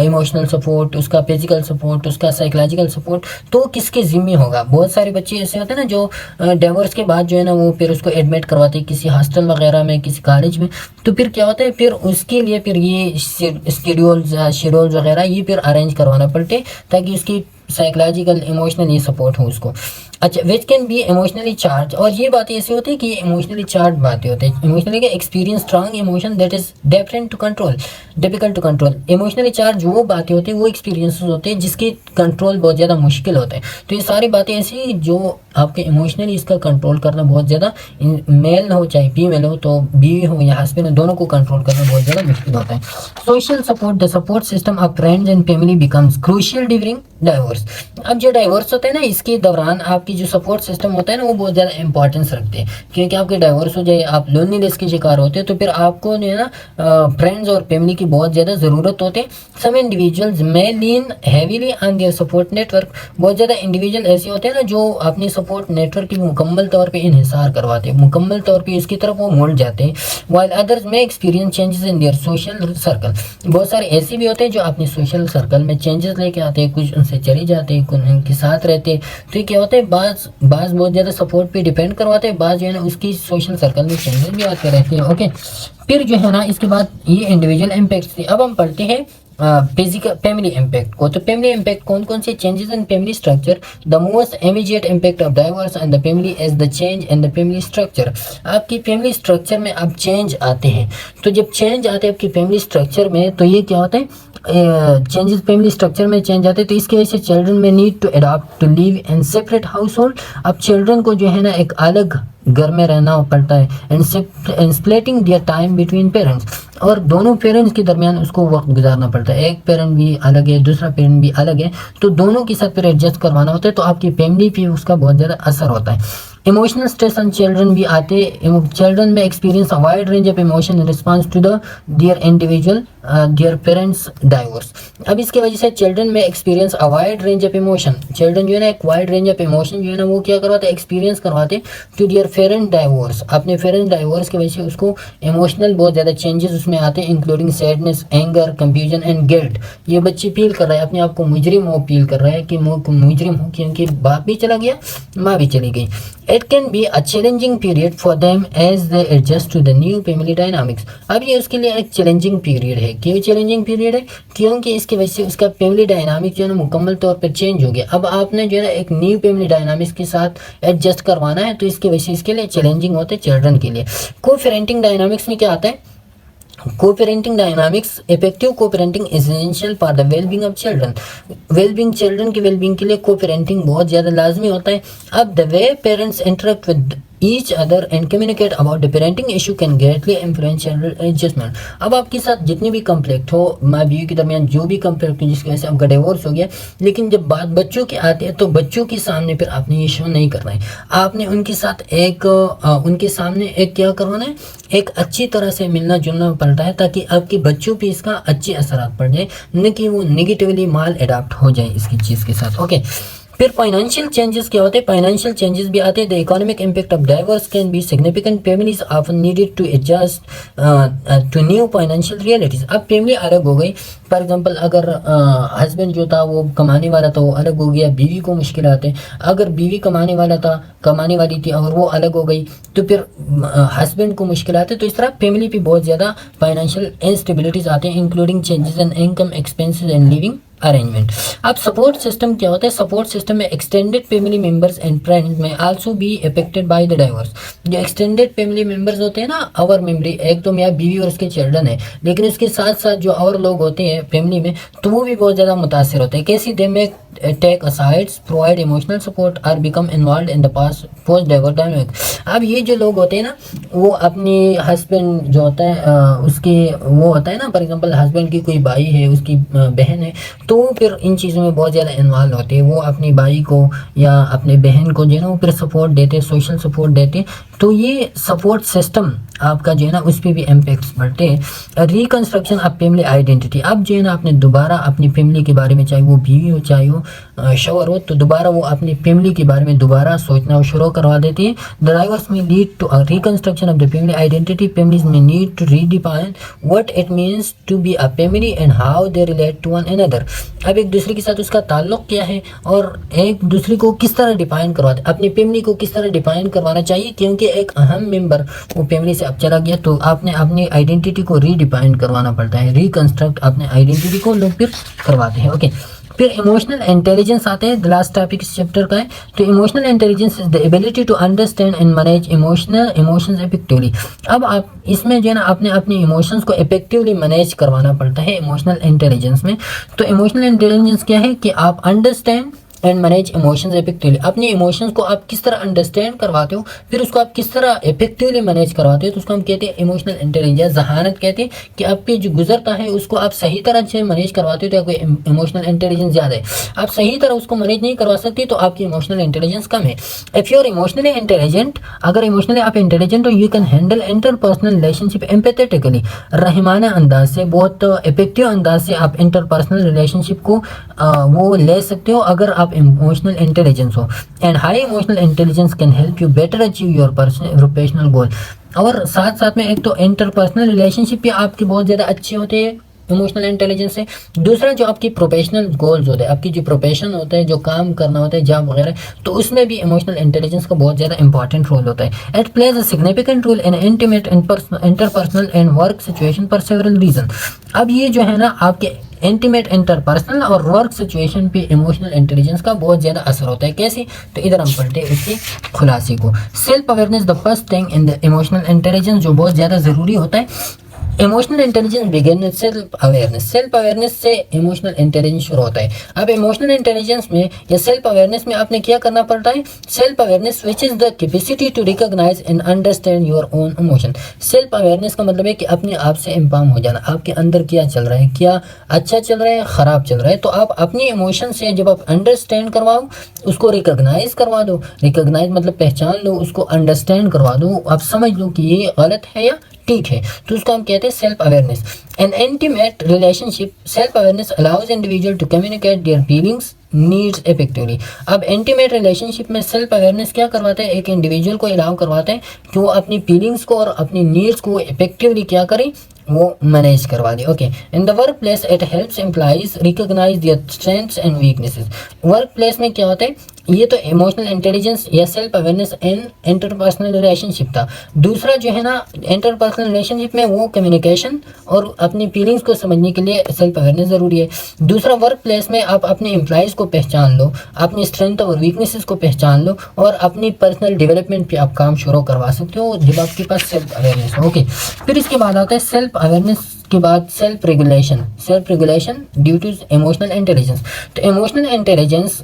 इमोशनल सपोर्ट, उसका फिजिकल सपोर्ट, उसका साइकोलॉजिकल सपोर्ट, तो किसके ज़िम्मे होगा। बहुत सारे बच्चे ऐसे होते हैं ना जो डाइवोर्स के बाद जो है ना वो फिर उसको एडमिट करवाते हैं किसी हॉस्टल वगैरह में, किसी कॉलेज में, तो फिर क्या होता है, फिर उसके लिए फिर ये शेड्यूल्स वगैरह ये फिर अरेंज करवाना पड़ते ताकि उसकी साइकोलॉजिकल इमोशनल ये सपोर्ट हो उसको। अच्छा, which can be emotionally charge, और ये बातें ऐसी होती है कि इमोशनली चार्ज बातें होती है। इमोशनली का experience strong emotion that is difficult to control. Emotionally charge वो बातें होती है, वो एक्सपीरियंस होते हैं जिसके कंट्रोल बहुत ज़्यादा मुश्किल होता है। तो ये सारी बातें ऐसी जो आपके इमोशनली इसका कंट्रोल करना बहुत ज़्यादा, मेल हो चाहे फीमेल हो, तो बीवी हो या हस्बैंड हो, दोनों को कंट्रोल करना बहुत ज़्यादा मुश्किल होता है। Social support, the support system of friends and family becomes crucial during divorce. अब जो डाइवोर्स होता है ना, इसके दौरान आपकी जो सपोर्ट सिस्टम होता है ना वो बहुत ज़्यादा इंपॉर्टेंस रखते हैं, क्योंकि आपके डाइवोर्स हो जाए, आप लोनलीनेस के शिकार होते हैं, तो फिर आपको जो है ना फ्रेंड्स और फैमिली की बहुत ज़्यादा ज़रूरत होती है। Some individuals may lean heavily on their support network, बहुत ज़्यादा इंडिविजुअल ऐसे होते हैं ना जो अपने सपोर्ट नेटवर्क की मुकम्मल तौर पे इन्हिसार करवाते हैं, मुकम्मल तौर पे इसकी तरफ वो मुड़ जाते हैं। वाइल अदर्स में experience changes in their social circle, बहुत सारे ऐसे भी होते हैं जो अपने सोशल सर्कल में चेंजेस लेके आते हैं, कुछ उनसे चले जाते हैं, कुछ उनके साथ रहते हैं। तो ये क्या होता है, बाज़ बहुत ज़्यादा सपोर्ट पे डिपेंड करवाते हैं, बाज़ जो है ना उसकी सोशल सर्कल में चेंजेस भी आते रहते हैं। ओके, फिर जो है ना इसके बाद ये इंडिविजुअल इम्पैक्ट थे। अब हम पढ़ते हैं फिजिकल फैमिली इम्पैक्ट को। तो फैमिली इम्पैक्ट कौन कौन से changes in family structure, the most immediate impact of divorce and the family as the change in the family structure. आपकी फैमिली स्ट्रक्चर में अब चेंज आते हैं, तो जब चेंज आते हैं आपकी फैमिली स्ट्रक्चर में, तो ये क्या होता है, चेंजेस फैमिली स्ट्रक्चर में चेंज आते हैं, तो इसकी वजह से चिल्ड्रन में need to adopt to live in separate household. अब चिल्ड्रन को जो है ना एक अलग घर में रहना पड़ता है, and splitting their time between parents, और दोनों पेरेंट्स के दरमियान उसको वक्त गुजारना पड़ता है। एक पेरेंट भी अलग है, दूसरा पेरेंट भी अलग है, तो दोनों के साथ फिर एडजस्ट करवाना होता है, तो आपकी फैमिली पे उसका बहुत ज़्यादा असर होता है। इमोशनल स्ट्रेस ऑन चिल्ड्रन भी आते हैं। चिल्ड्रन में experience a wide range of emotion in response to the their individual their parents divorce. अब इसकी वजह से चिल्ड्रन में experience a wide range of emotion, children जो है ना एक वाइड रेंज ऑफ इमोशन जो है ना वो क्या करवाते हैं, एक्सपीरियंस करवाते टू देयर पेरेंट डाइवोर्स। अपने पेरेंट डाइवोर्स की वजह से उसको इमोशनल बहुत ज़्यादा चेंजेस उसमें आते हैं, including sadness, anger, confusion and guilt. ये बच्चे फील कर रहा है अपने आप को मुजरिम हो, फील कर रहा है कि मुजरिम हो क्योंकि बाप भी चला गया, माँ भी चली गई। It can be a challenging period for them as they adjust to the new family dynamics। अब ये उसके लिए एक चैलेंजिंग पीरियड है। क्यों चैलेंजिंग पीरियड है? क्योंकि इसकी वजह से उसका फैमिली डायनामिक जो है ना मुकम्मल तौर पर चेंज हो गया। अब आपने जो है ना एक न्यू फैमिली डायनामिक्स के साथ एडजस्ट करवाना है, तो इसकी वजह से इसके लिए चैलेंजिंग होते हैं चिल्ड्रन के लिए। को-पेरेंटिंग डायनामिक्स में क्या आता है? Co-parenting dynamics, effective co-parenting essential for the wellbeing of children. Wellbeing, children की वेलबींग के लिए को-पेरेंटिंग बहुत ज़्यादा लाजमी होता है। अब the way parents interact with each other and communicate about the parenting issue can greatly influence child adjustment। अब आपके साथ जितनी भी कंफ्लिक्ट हो, माँ बीवी के दरमियान जो भी कंफ्लिक्ट हो जिसकी वजह से आपका डिवोर्स हो गया, लेकिन जब बात बच्चों की आती है तो बच्चों के सामने फिर आपने ये शो नहीं करना है। आपने उनके साथ उनके सामने एक क्या करवाना है, एक अच्छी तरह से मिलना जुलना पड़ता है, ताकि आपके बच्चों पे इसका अच्छे असरात पड़ जाए, न कि वो नेगेटिवली माल अडॉप्ट हो जाए इसकी चीज़ के साथ। ओके, फिर फाइनेंशियल चेंजेस क्या होते हैं? फाइनेंशियल चेंजेस भी आते हैं। The economic impact of divorce can be significant. Families often needed to adjust to new financial realities. अब फैमिली अलग हो गई। फॉर एग्जांपल, अगर हस्बैंड जो था वो कमाने वाला था, वो अलग हो गया, बीवी को मुश्किल आते हैं। अगर बीवी कमाने वाली थी और वो अलग हो गई, तो फिर हस्बैंड को मुश्किल आते हैं। तो इस तरह फैमिली पे बहुत ज़्यादा फाइनेंशियल इंस्टेबिलिटीज आते हैं, including changes in income, expenses and living arrangement. अब सपोर्ट सिस्टम क्या होता है? सपोर्ट सिस्टम में extended family members and friends may also be affected by the divorce. जो एक्सटेंडेड फैमिली मेंबर्स होते हैं ना, आवर मेमोरी, एक तो मियाँ बीवी और उसके चिल्ड्रन है, लेकिन उसके साथ साथ जो और लोग होते हैं फैमिली में, तो वो भी बहुत ज़्यादा मुतासर होते हैं। कैसी? They may take sides, provide emotional support और become involve in the post divorce dynamic. अब ये जो लोग होते हैं ना, वो अपने हस्बैंड जो होता है उसके वो होता है ना, फॉर एग्जांपल हस्बैंड की कोई भाई है, उसकी बहन है, तो फिर इन चीज़ों में बहुत ज़्यादा इन्वॉल्व होते हैं। वो अपनी भाई को या अपने बहन को जो है ना वो फिर सपोर्ट देते हैं, सोशल सपोर्ट देते हैं। तो ये सपोर्ट सिस्टम आपका जो है ना उस पर भी इम्पैक्ट्स पड़ते हैं। Reconstruction of family identity. अब जो है ना आपने दोबारा अपनी फैमिली के बारे में, चाहे वो बीवी हो चाहे वो शोहर हो, तो दोबारा वो अपनी फैमिली के बारे में दोबारा सोचना शुरू करवा देती है। The divorce may lead to reconstruction of the family identity. Families may need to redefine what it means to be a family and how they relate to one another. अब एक दूसरे के साथ उसका ताल्लुक क्या है और एक दूसरे को किस तरह डिफाइन करवाते, अपनी फैमिली को किस तरह डिफाइन करवाना चाहिए, क्योंकि एक अहम मेंबर वो फैमिली से अब चला गया, तो आपने अपनी आइडेंटिटी को रीडिफाइन करवाना पड़ता है। रिकंस्ट्रक्ट अपने आइडेंटिटी को लोग फिर करवाते हैं। ओके, फिर इमोशनल इंटेलिजेंस आते हैं। द लास्ट टॉपिक इस चैप्टर का है। तो emotional intelligence is the ability to understand and manage emotions effectively. अब आप इसमें जो है ना अपने अपने इमोशंस को इफेक्टिवली मैनेज करवाना पड़ता है इमोशनल इंटेलिजेंस में। तो इमोशनल इंटेलिजेंस क्या है कि आप understand and manage emotions effectively. अपने इमोशंस को आप किस तरह अंडरस्टैंड करवाते हो, फिर उसको आप किस तरह इफेक्टिवली मैनेज करवाते हो, तो उसको हम कहते हैं इमोशनल इंटेलिजेंस। जहानत कहते हैं कि आपके जो गुजरता है उसको आप सही तरह से मैनेज करवाते हो, तो आपको इमोशनल इंटेलिजेंस ज़्यादा है। आप सही तरह उसको मैनेज नहीं करवा सकते तो आपकी इमोशनल इंटेलिजेंस कम है। If you are emotionally intelligent, अगर इमोशनली आप इंटेलिजेंट हो, you can handle interpersonal relationship empathetically. रहमाना अंदाज से, बहुत इफेक्टिव अंदाज से आप इंटरपर्सनल रिलेशनशिप को वो ले सकते हो अगर आप इमोशनल इंटेलिजेंस हो। And high emotional intelligence can help you better achieve your professional goal. और साथ साथ में एक तो इंटरपर्सनल रिलेशनशिप भी आपके बहुत ज़्यादा अच्छे होते हैं इमोशनल इंटेलिजेंस से। दूसरा जो आपकी प्रोफेशनल गोल्स होते हैं, आपकी जो प्रोफेशन होता है, जो काम करना होता है, जॉब वगैरह, तो उसमें भी इमोशनल इंटेलिजेंस का बहुत ज़्यादा इंपॉर्टेंट रोल होता है। It plays a significant role in intimate interpersonal and work situation for several reason. अब ये जो है ना आपके इंटीमेट इंटरपर्सनल और वर्क सिचुएशन पे इमोशनल इंटेलिजेंस का बहुत ज़्यादा असर होता है। कैसे? तो इधर हम पढ़ते हैं उसके खुलासे को। Self awareness the first thing in the emotional intelligence, जो बहुत ज़्यादा ज़रूरी होता है। Emotional intelligence begin with self awareness. Self awareness से इमोशनल इंटेलिजेंस शुरू होता है। अब इमोशनल इंटेलिजेंस में या सेल्फ अवेयरनेस में आपने क्या करना पड़ता है? Self awareness which is the capacity to recognise and understand your own emotion. Self awareness का मतलब है कि अपने आप से इम्पाम हो जाना, आपके अंदर क्या चल रहा है, क्या अच्छा चल रहा है, खराब चल रहा है। तो आप अपनी इमोशन से जब आप अंडरस्टैंड करवाओ, उसको रिकॉग्नाइज करवा दो। रिकॉग्नाइज मतलब पहचान लो, उसको अंडरस्टैंड करवा दो, आप समझ लो कि ये गलत है या ठीक है, तो उसको हम कहते हैं self awareness. An intimate relationship, self awareness allows individual to communicate their feelings needs effectively. अब इंटीमेट रिलेशनशिप में सेल्फ अवेयरनेस क्या करवाता है? एक इंडिविजुअल को अलाउ करवाता है कि वो अपनी फीलिंग्स को और अपनी नीड्स को इफेक्टिवली क्या करें, वो मैनेज करवा दे। Okay, in the work place it helps employees recognise their strengths and weaknesses. Work place में क्या होता है? ये तो इमोशनल इंटेलिजेंस या self awareness in interpersonal relationship था। दूसरा जो है ना इंटरपर्सनल रिलेशनशिप में वो कम्युनिकेशन और अपनी फीलिंग्स को समझने के लिए सेल्फ अवेयरनेस ज़रूरी है। दूसरा वर्क प्लेस में आप अपने एम्प्लॉयज़ को पहचान लो, अपनी स्ट्रेंथ और वीकनेसेस को पहचान लो और अपनी पर्सनल डेवलपमेंट पे आप काम शुरू करवा सकते हो जब आपके पास सेल्फ अवेयरनेस हो। ओके, फिर इसके बाद आता है सेल्फ अवेयरनेस के बाद self regulation. Self regulation due to emotional intelligence. तो emotional intelligence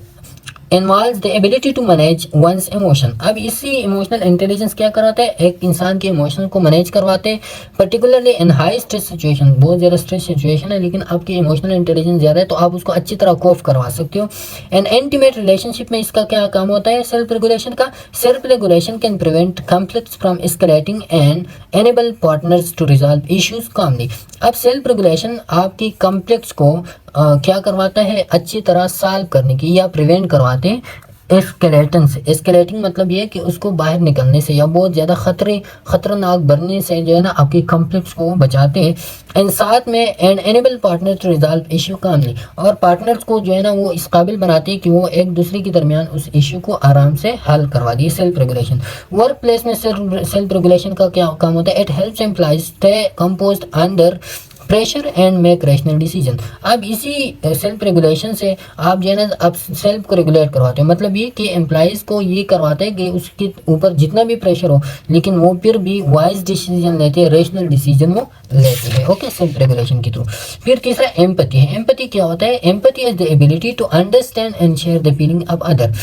involves the ability to manage one's emotion. अब इसी इमोशनल इंटेलिजेंस क्या कराता है? एक इंसान के इमोशन को मैनेज करवाते हैं, particularly in high stress situation. बहुत ज़्यादा स्ट्रेस सिचुएशन है लेकिन आपकी इमोशनल इंटेलिजेंस ज़्यादा है तो आप उसको अच्छी तरह कोप करवा सकते हो। एंड इंटीमेट रिलेशनशिप में इसका क्या काम होता है? सेल्फ रेगुलेशन का। Self regulation can prevent conflicts from escalating and enable partners to resolve issues calmly. अब सेल्फ रेगुलेशन आपकी कॉन्फ्लिक्ट्स को क्या करवाता है? अच्छी तरह सॉल्व करने की या प्रिवेंट करवाते हैं एस्केलेटिंग से। एस्केलेटिंग मतलब ये कि उसको बाहर निकलने से या बहुत ज़्यादा खतरनाक बनने से जो है ना आपकी कॉन्फ्लिक्ट्स को बचाते हैं। एंड साथ में and enable partner to resolve issue calmly, और पार्टनर्स को जो है ना वो इस काबिल बनाते हैं कि वो एक दूसरे के दरमियान उस इशू को आराम से हल करवा दिए। Self regulation. वर्क प्लेस में सेल्फ रेगुलेशन का क्या काम होता है? It helps employees stay composed under pressure and make rational decision. अब इसी सेल्फ रेगुलेशन से आप जो है ना आप सेल्फ को रेगुलेट करवाते हो। मतलब ये कि एम्प्लॉइज़ को ये करवाते हैं कि उसके ऊपर जितना भी प्रेशर हो लेकिन वो फिर भी वाइज डिसीजन लेते हैं, रैशनल डिसीजन वो लेते हैं। ओके, सेल्फ रेगुलेशन के थ्रू। फिर तीसरा एम्पैथी है। एम्पैथी क्या होता है? Empathy is the ability to understand and share the feeling of other.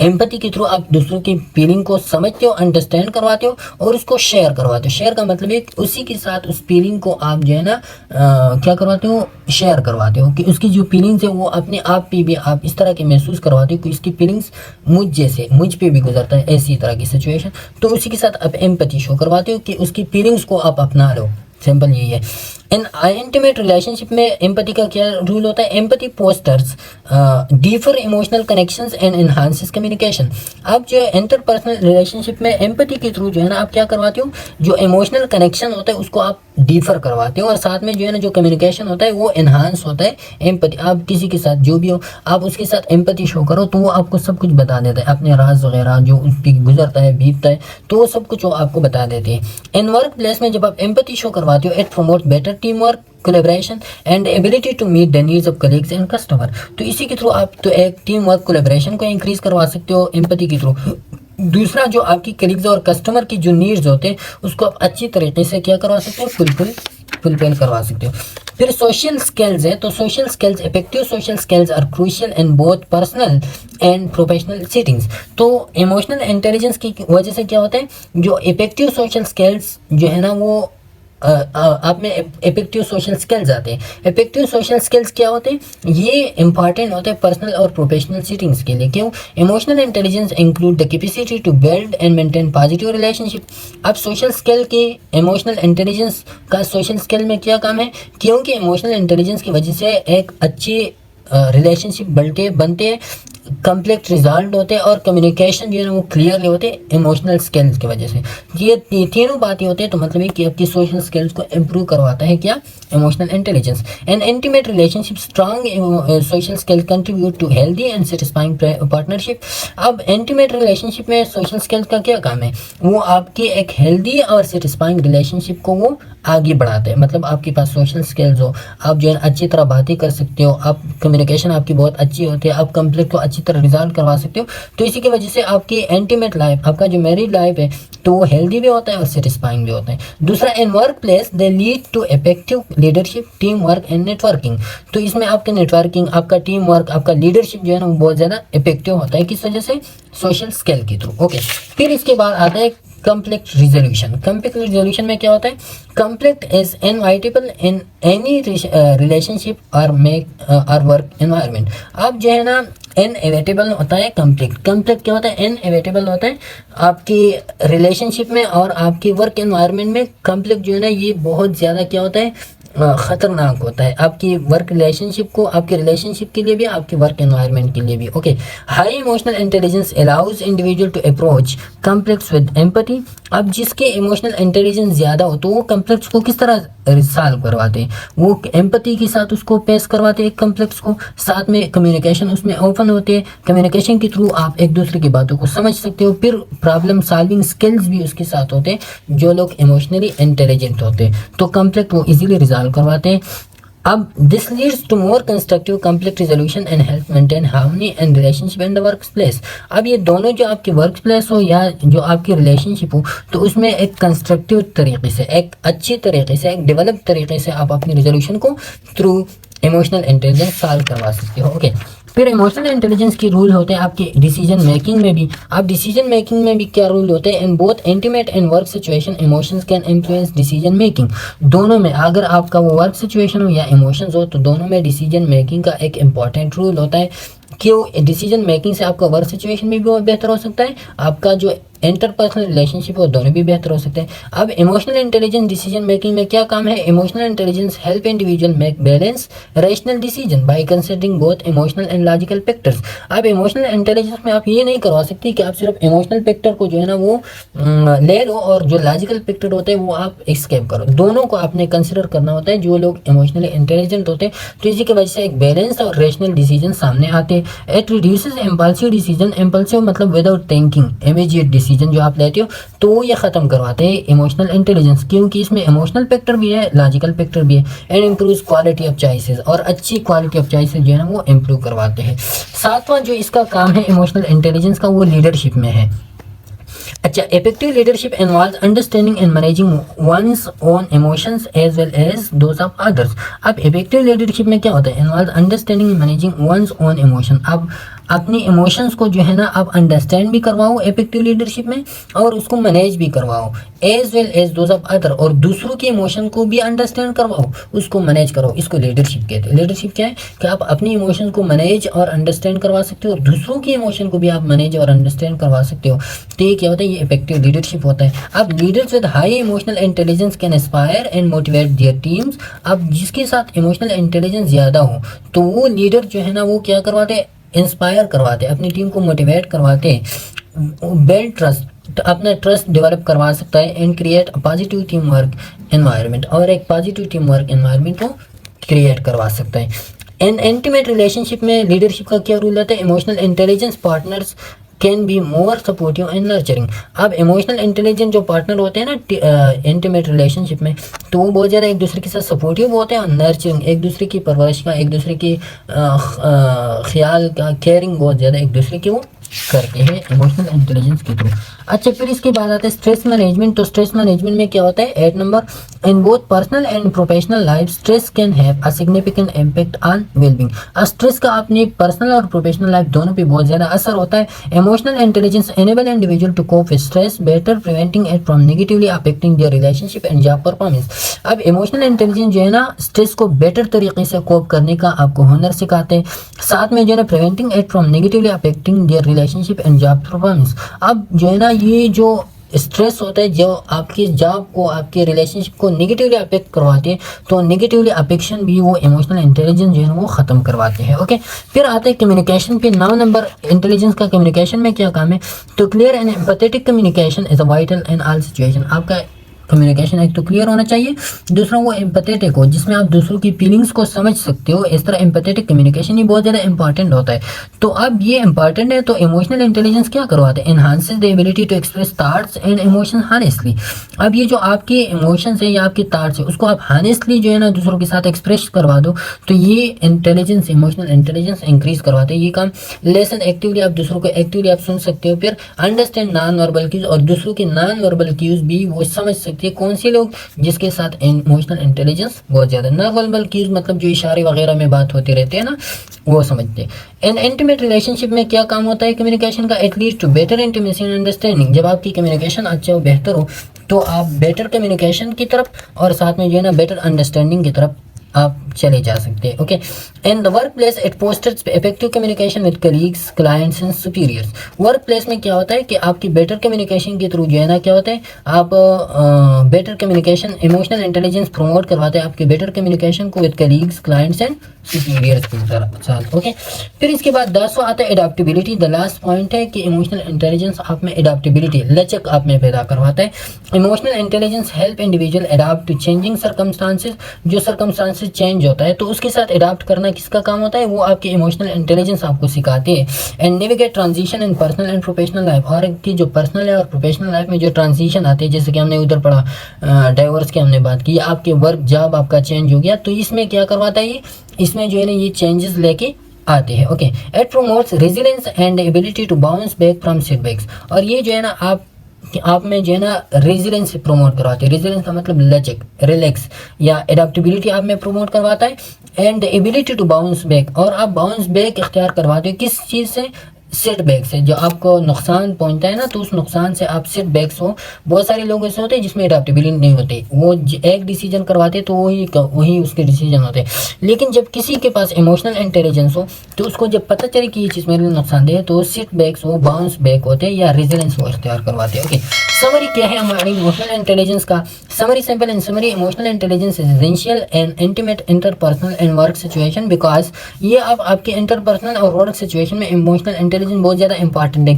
Empathy के थ्रू आप दूसरों की फीलिंग को समझते हो, अंडरस्टैंड करवाते हो और उसको शेयर करवाते हो। शेयर का मतलब है उसी के साथ उस फीलिंग को आप जो है ना क्या करवाते हो? शेयर करवाते हो कि उसकी जो फीलिंग्स है वो अपने आप पे भी आप इस तरह के महसूस करवाते हो कि इसकी फीलिंग्स मुझ पे भी गुजरता है ऐसी तरह की सिचुएशन। तो उसी के साथ आप एम्पैथी शो करवाते हो कि उसकी फीलिंग्स को आप अपना लो। सिंपल यही है। इन इंटीमेट रिलेशनशिप में एम्पैथी का क्या रूल होता है? Empathy fosters deeper emotional connections and enhances communication. अब जो इंटरपर्सनल रिलेशनशिप में एम्पैथी के थ्रू जो है ना आप क्या करवाते हो? जो इमोशनल कनेक्शन होता है उसको आप डीफर करवाते हो और साथ में जो है ना जो कम्युनिकेशन होता है वो एनहांस होता है। एम्पैथी, आप किसी के साथ जो भी हो आप उसके साथ एम्पैथी शो करो तो वो आपको सब कुछ बता देता है, अपने राज वगैरह जो उस पर गुजरता है बीतता है तो वो सब कुछ वो आपको बता देते हैं। इन वर्क प्लेस में जब आप एम्पैथी शो करवाते हो it promote better team work, collaboration and ability to meet the needs of colleagues and customer. तो इसी के थ्रू आप तो एक टीम वर्क कोलैबोरेशन को इंक्रीज करवा सकते हो एम्पैथी के थ्रू। दूसरा जो आपकी कलीग्स और कस्टमर की जो नीड्स होते हैं उसको आप अच्छी तरीके से क्या करवा सकते हो? फुलफिल करवा सकते हो। फिर सोशल स्किल्स है। तो social skills, effective social skills are crucial in both personal and professional settings. तो इमोशनल इंटेलिजेंस की वजह से क्या होता है? जो इफेक्टिव सोशल स्किल्स जो है ना वो आप में इफेक्टिव सोशल स्किल्स आते हैं। इफेक्टिव सोशल स्किल्स क्या होते हैं? ये इंपॉर्टेंट होते हैं पर्सनल और प्रोफेशनल सेटिंग्स के लिए। क्यों? Emotional intelligence include the capacity to build and maintain positive relationship. अब सोशल स्किल के इमोशनल इंटेलिजेंस का सोशल स्किल में क्या काम है? क्योंकि इमोशनल इंटेलिजेंस की वजह से एक अच्छी रिलेशनशिप बनते हैं, कम्प्लेक्स रिजल्ट होते हैं और कम्युनिकेशन जो है ना वो क्लियरली होते हैं इमोशनल स्किल्स की वजह से। ये तीनों बातें होते हैं तो मतलब है कि आपकी सोशल स्किल्स को इम्प्रूव करवाता है क्या? Emotional intelligence. And intimate relationship strong social skill contribute to healthy and satisfying partnership. अब इंटीमेट रिलेशनशिप में सोशल स्किल्स का क्या काम है? वो आपकी एक हेल्दी और सेटिस्फाइंग रिलेशनशिप को वो आगे बढ़ाते हैं। मतलब आपके पास सोशल स्किल्स हो, आप जो है अच्छी तरह बातें कर सकते हो, आप कम्युनिकेशन आपकी बहुत अच्छी होती है, आप कॉन्फ्लिक्ट को अच्छी अच्छी तरह रिजॉल्व करवा सकते हो। तो इसी की वजह से आपकी इंटीमेट लाइफ, आपका जो मैरिड लाइफ है तो वो हेल्दी भी होता है और सेटिस्फाइंग भी होता है। दूसरा, in work place they lead to effective leadership, team work and networking. तो इसमें आपका नेटवर्किंग, आपका टीम वर्क, आपका लीडरशिप जो है ना वो बहुत ज़्यादा इफेक्टिव होता है। किस वजह से? सोशल स्किल के थ्रू। ओके, फिर इसके बाद आता है कॉन्फ्लिक्ट रिजोल्यूशन। कॉन्फ्लिक्ट रिजोल्यूशन में क्या होता है? Conflict is inevitable in any relationship और वर्क एनवायरनमेंट। अब जो है ना इनएविटेबल होता है कॉन्फ्लिक्ट। कॉन्फ्लिक्ट क्या होता है? इनएविटेबल होता है आपकी रिलेशनशिप में और आपकी वर्क एनवायरनमेंट में। कॉन्फ्लिक्ट जो है ना ये बहुत ज़्यादा क्या होता है? ख़तरनाक होता है आपकी वर्क रिलेशनशिप को, आपके रिलेशनशिप के लिए भी, आपके वर्क एनवायरनमेंट के लिए भी। Okay, high emotional intelligence allows individual to approach conflicts with empathy. अब जिसके इमोशनल इंटेलिजेंस ज़्यादा हो तो वो कॉन्फ्लिक्ट्स को किस तरह सॉल्व करवाते हैं? वो एम्पैथी के साथ उसको पेश करवाते हैं कॉन्फ्लिक्ट्स को। साथ में कम्युनिकेशन उसमें ओपन होते हैं। कम्युनिकेशन के थ्रू आप एक दूसरे की बातों को समझ सकते हो। फिर प्रॉब्लम सॉल्विंग स्किल्स भी उसके साथ होते हैं जो लोग इमोशनली इंटेलिजेंट होते हैं, तो कॉन्फ्लिक्ट वो इजीली रिजॉल्व करवाते हैं। अब this leads to more constructive conflict resolution and help maintain harmony and relationship in the work place. अब ये दोनों जो आपके वर्क प्लेस हो या जो आपकी रिलेशनशिप हो तो उसमें एक कंस्ट्रक्टिव तरीके से, एक अच्छी तरीके से, एक डेवलप तरीके से आप अपनी रिजोल्यूशन को थ्रू इमोशनल इंटेलिजेंस सॉल्व करवा सकते हो। ओके, फिर इमोशनल इंटेलिजेंस की रूल होते हैं आपके डिसीजन मेकिंग में भी। अब डिसीजन मेकिंग में भी क्या रूल होते हैं? In both intimate and work situation emotions can influence decision making. दोनों में, अगर आपका वो वर्क सिचुएशन हो या इमोशंस हो तो दोनों में डिसीजन मेकिंग का एक इंपॉर्टेंट रूल होता है। क्यों? डिसीजन मेकिंग से आपका वर्क सिचुएशन भी बेहतर हो सकता है, आपका जो इंटरपर्सनल रिलेशनशिप हो दोनों भी बेहतर हो सकते हैं। अब इमोशनल इंटेलिजेंस डिसीजन मेकिंग में क्या काम है? Emotional intelligence help individual make balance rational decision by considering both emotional and logical factors. अब इमोशनल इंटेलिजेंस में आप ये नहीं करवा सकते कि आप सिर्फ इमोशनल फैक्टर को जो है ना वो ले लो और जो लॉजिकल फैक्टर होते हैं वो आप स्किप करो। दोनों को आपने कंसिडर करना होता है जो लोग इमोशनली इंटेलिजेंट होते हैं। तो इसी की वजह से एक बैलेंस और रैशनल डिसीजन सामने आते हैं। It reduces impulsive decision. Impulsive मतलब विदाउट थिंकिंग इमीडिएट डिसीजन जो आप लेते हो तो ये ख़त्म करवाते हैं इमोशनल इंटेलिजेंस, क्योंकि इसमें इमोशनल फैक्टर भी है, लॉजिकल फैक्टर भी है। And improve quality of choices, और अच्छी क्वालिटी ऑफ चॉइसेस जो है ना वो इम्प्रूव करवाते हैं। सातवां जो इसका काम है इमोशनल इंटेलिजेंस का वो लीडरशिप में है। अच्छा, effective leadership involves understanding and managing one's own emotions as well as those of others. अब इफेक्टिव लीडरशिप में क्या होता है? Involve understanding and managing one's own emotion. अब अपनी इमोशंस को जो है ना आप अंडरस्टैंड भी करवाओ इफेक्टिव लीडरशिप में और उसको मैनेज भी करवाओ as well as those of other, और दूसरों के इमोशन को भी अंडरस्टैंड करवाओ, उसको मैनेज करो। इसको लीडरशिप कहते हैं। लीडरशिप क्या है कि आप अपनी इमोशन को मैनेज और अंडरस्टैंड करवा सकते हो और दूसरों की इमोशन को भी आप मैनेज और अंडरस्टैंड करवा सकते हो। तो ये क्या होता है? ये इफेक्टिव लीडरशिप होता है। अब leaders with high emotional intelligence can inspire and motivate their teams. अब जिसके साथ इमोशनल इंटेलिजेंस ज़्यादा हो तो वो लीडर जो है ना वो क्या करवाते हैं? इंस्पायर करवाते हैं, अपनी टीम को मोटिवेट करवाते हैं। बिल्ड ट्रस्ट, अपना ट्रस्ट डेवलप करवा सकता है। And create positive team work environment, और एक पॉजिटिव टीम वर्क एनवायरनमेंट को क्रिएट करवा सकता है। इन इंटीमेट रिलेशनशिप में लीडरशिप का क्या रूल होता है? Emotional intelligence partners can be more supportive and nurturing. अब इमोशनल इंटेलिजेंट जो पार्टनर होते हैं ना इंटीमेट रिलेशनशिप में तो वो बहुत ज़्यादा एक दूसरे के साथ सपोर्टिव होते हैं और नर्चरिंग, एक दूसरे की परवरिश का, एक दूसरे की ख्याल का, केयरिंग बहुत ज़्यादा एक दूसरे की वो करते हैं इमोशनल इंटेलिजेंस के थ्रू। अच्छा, फिर इसके बाद आता है स्ट्रेस मैनेजमेंट। तो स्ट्रेस मैनेजमेंट में क्या होता है? 8 number, in both personal and professional life stress can have a significant impact on wellbeing. Stress का अपनी पर्सनल और प्रोफेशनल लाइफ दोनों पे बहुत ज़्यादा असर होता है। Emotional intelligence enable individual to cope with stress better, preventing it from negatively affecting their relationship and job performance. अब इमोशनल इंटेलिजेंस जो है ना स्ट्रेस को बेटर तरीके से कोप करने का आपको हुनर सिखाते हैं। साथ में जो है ना preventing it from negatively affecting their relationship and job performance. अब जो है ना ये जो स्ट्रेस होता है जो आपकी जॉब को, आपके रिलेशनशिप को नेगेटिवली अफेक्ट करवाते हैं, तो नेगेटिवली अफेक्शन भी वो इमोशनल इंटेलिजेंस जो है वो ख़त्म करवाते हैं। ओके, फिर आते हैं कम्युनिकेशन पे। 9 नंबर, इंटेलिजेंस का कम्युनिकेशन में क्या काम है? तो clear and empathetic communication is a vital in all situation. आपका कम्युनिकेशन एक तो क्लियर होना चाहिए, दूसरा वो एम्पैथेटिक हो जिसमें आप दूसरों की फीलिंग्स को समझ सकते हो। इस तरह एम्पैथेटिक कम्युनिकेशन ही बहुत ज़्यादा इंपॉर्टेंट होता है। तो अब ये इंपॉर्टेंट है, तो इमोशनल इंटेलिजेंस क्या करवाते हैं, enhances the ability to express thoughts and emotion honestly. अब ये जो आपके इमोशंस है या आपके थॉट्स है उसको आप हॉनेस्टली जो है ना दूसरों के साथ एक्सप्रेस करवा दो, तो ये इंटेलिजेंस, इमोशनल इंटेलिजेंस इंक्रीज करवाते हैं। ये काम लेसन एक्टिवली आप दूसरों को एक्टिवली आप सुन सकते हो, फिर अंडरस्टैंड नॉन वर्बल क्यूज, और दूसरों के नॉन वर्बल क्यूज भी वो समझ सकते हैं। कौन से लोग, जिसके साथ इमोशनल इंटेलिजेंस बहुत ज़्यादा। नॉन वर्बल क्यूज मतलब जो इशारे वगैरह में बात होती रहती है ना, वो समझते हैं। एन इंटीमेट रिलेशनशिप में क्या काम होता है कम्युनिकेशन का, at least to better intimacy and understanding. जब आपकी कम्युनिकेशन अच्छा हो, बेहतर हो, तो आप बेटर कम्युनिकेशन की तरफ और साथ में जो है ना बेटर अंडरस्टैंडिंग की तरफ आप चले जा सकते हैं। Okay, in the work place it fosters effective communication with colleagues, clients and superiors. Work place में क्या होता है कि आपकी बेटर कम्युनिकेशन के थ्रू जो है ना क्या होता है, आप better communication, emotional intelligence promote करवाते हैं आपके बेटर कम्युनिकेशन को with colleagues, clients and superiors के साथ। ओके, फिर इसके बाद 10वां आता है एडाप्टेबिलिटी। द लास्ट पॉइंट है कि इमोशनल इंटेलिजेंस आप में एडाप्टेबिलिटी, लचक आप में पैदा करवाता है। Emotional intelligence help individual adapt to changing circumstances. जो सर्कमस्टांसेस चेंज होता है तो उसके साथ अडाप्ट करना किसका काम होता है, वो आपकी इमोशनल इंटेलिजेंस आपको सिखाती है। And navigate transition in personal and professional life. और की जो पर्सनल है और प्रोफेशनल लाइफ में जो ट्रांजिशन आते हैं, जैसे कि हमने उधर पढ़ा डाइवोर्स की हमने बात की, आपके वर्क जॉब आपका चेंज हो गया, तो इसमें क्या करवाता है, इसमें जो है ना ये चेंजेस लेके आते हैं। Okay, it promotes resilience and ability to bounce back from setbacks. और ये जो है ना आप में जो है ना रेजिलेंस प्रमोट करवाते हैं। रेजिलेंस का मतलब लचक, रिलैक्स या एडाप्टेबिलिटी आप में प्रमोट करवाता है। And ability to bounce back, और आप बाउंस बैक इख्तियार करवाते हो किस चीज़ से, सेटबैक से। जो आपको नुकसान पहुंचता है ना, तो उस नुकसान से आप सेटबैक्स हो। बहुत सारे लोग ऐसे होते हैं जिसमें एडाप्टेबिलिटी नहीं होती, वो एक डिसीजन करवाते तो वही उसके डिसीजन होते हैं। लेकिन जब किसी के पास इमोशनल इंटेलिजेंस हो, तो उसको जब पता चले कि ये चीज़ मेरे लिए नुकसानदेह है, तो सेटबैक्स वो बाउंस बैक होते हैं या रेजिलेंस वो इख्तियार करवाते हैं। ओके, समरी क्या है हमारी इमोशनल इंटेलिजेंस का, summary simple and summary. Emotional intelligence is essential and intimate interpersonal and work situation, because ये अब आपके इंटरपर्सनल और वर्क सिचुएशन में इमोशनल इंटेलिजेंस बहुत ज़्यादा इंपॉर्टेंट है।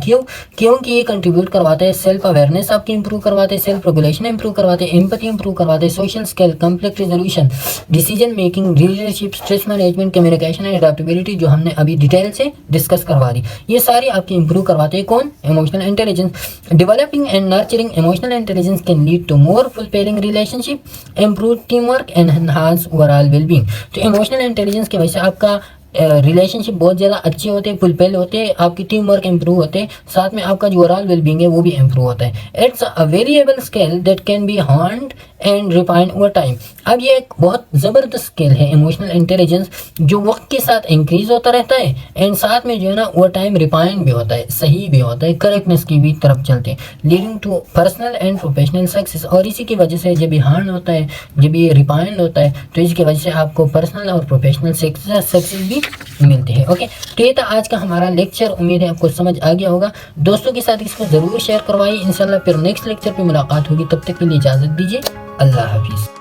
क्योंकि ये कंट्रीब्यूट करवाता है सेल्फ अवेयरनेस आपकी इंप्रूव करवाते हैं, सेल्फ रेगुलेशन इंप्रूव करवाते हैं, एम्पैथी इंप्रूव करवाते हैं, social skill, conflict resolution, decision making, leadership, stress management, communication and adaptability, जो हमने अभी डिटेल से डिस्कस करवा दी, ये सारी आपकी इंप्रूव करवाते हैं कौन, emotional intelligence. Developing and nurturing emotional intelligence can lead to more fulfilling relationship, improve team work and enhance overall wellbeing. तो इमोशनल इंटेलिजेंस की वजह से आपका रिलेशनशिप बहुत ज़्यादा अच्छे होते हैं, फुलफिल होते हैं, आपकी टीम वर्क इंप्रूव होते हैं, साथ में आपका जो ओवरऑल वेलबींग है वो भी इंप्रूव होता है। It's a variable skill that can B horned and refined over time. अब ये एक बहुत ज़बरदस्त स्किल है इमोशनल इंटेलिजेंस, जो वक्त के साथ इंक्रीज होता रहता है एंड साथ में जो है ना ओवर टाइम रिफाइंड भी होता है, सही भी होता है, करेक्टनेस की भी तरफ चलते हैं, leading to personal and professional success. और इसी की वजह से जब ये हार्ड होता है, जब ये रिफाइंड होता है, तो इसकी वजह से आपको पर्सनल और प्रोफेशनल सक्सेस भी मिलते हैं। ओके, तो ये था आज का हमारा लेक्चर। उम्मीद है आपको समझ आ गया होगा। दोस्तों के साथ इसको ज़रूर शेयर करवाइए। इंशाल्लाह फिर नेक्स्ट लेक्चर पे मुलाकात होगी, तब तक के लिए इजाज़त दीजिए। अल्लाह हाफिज़।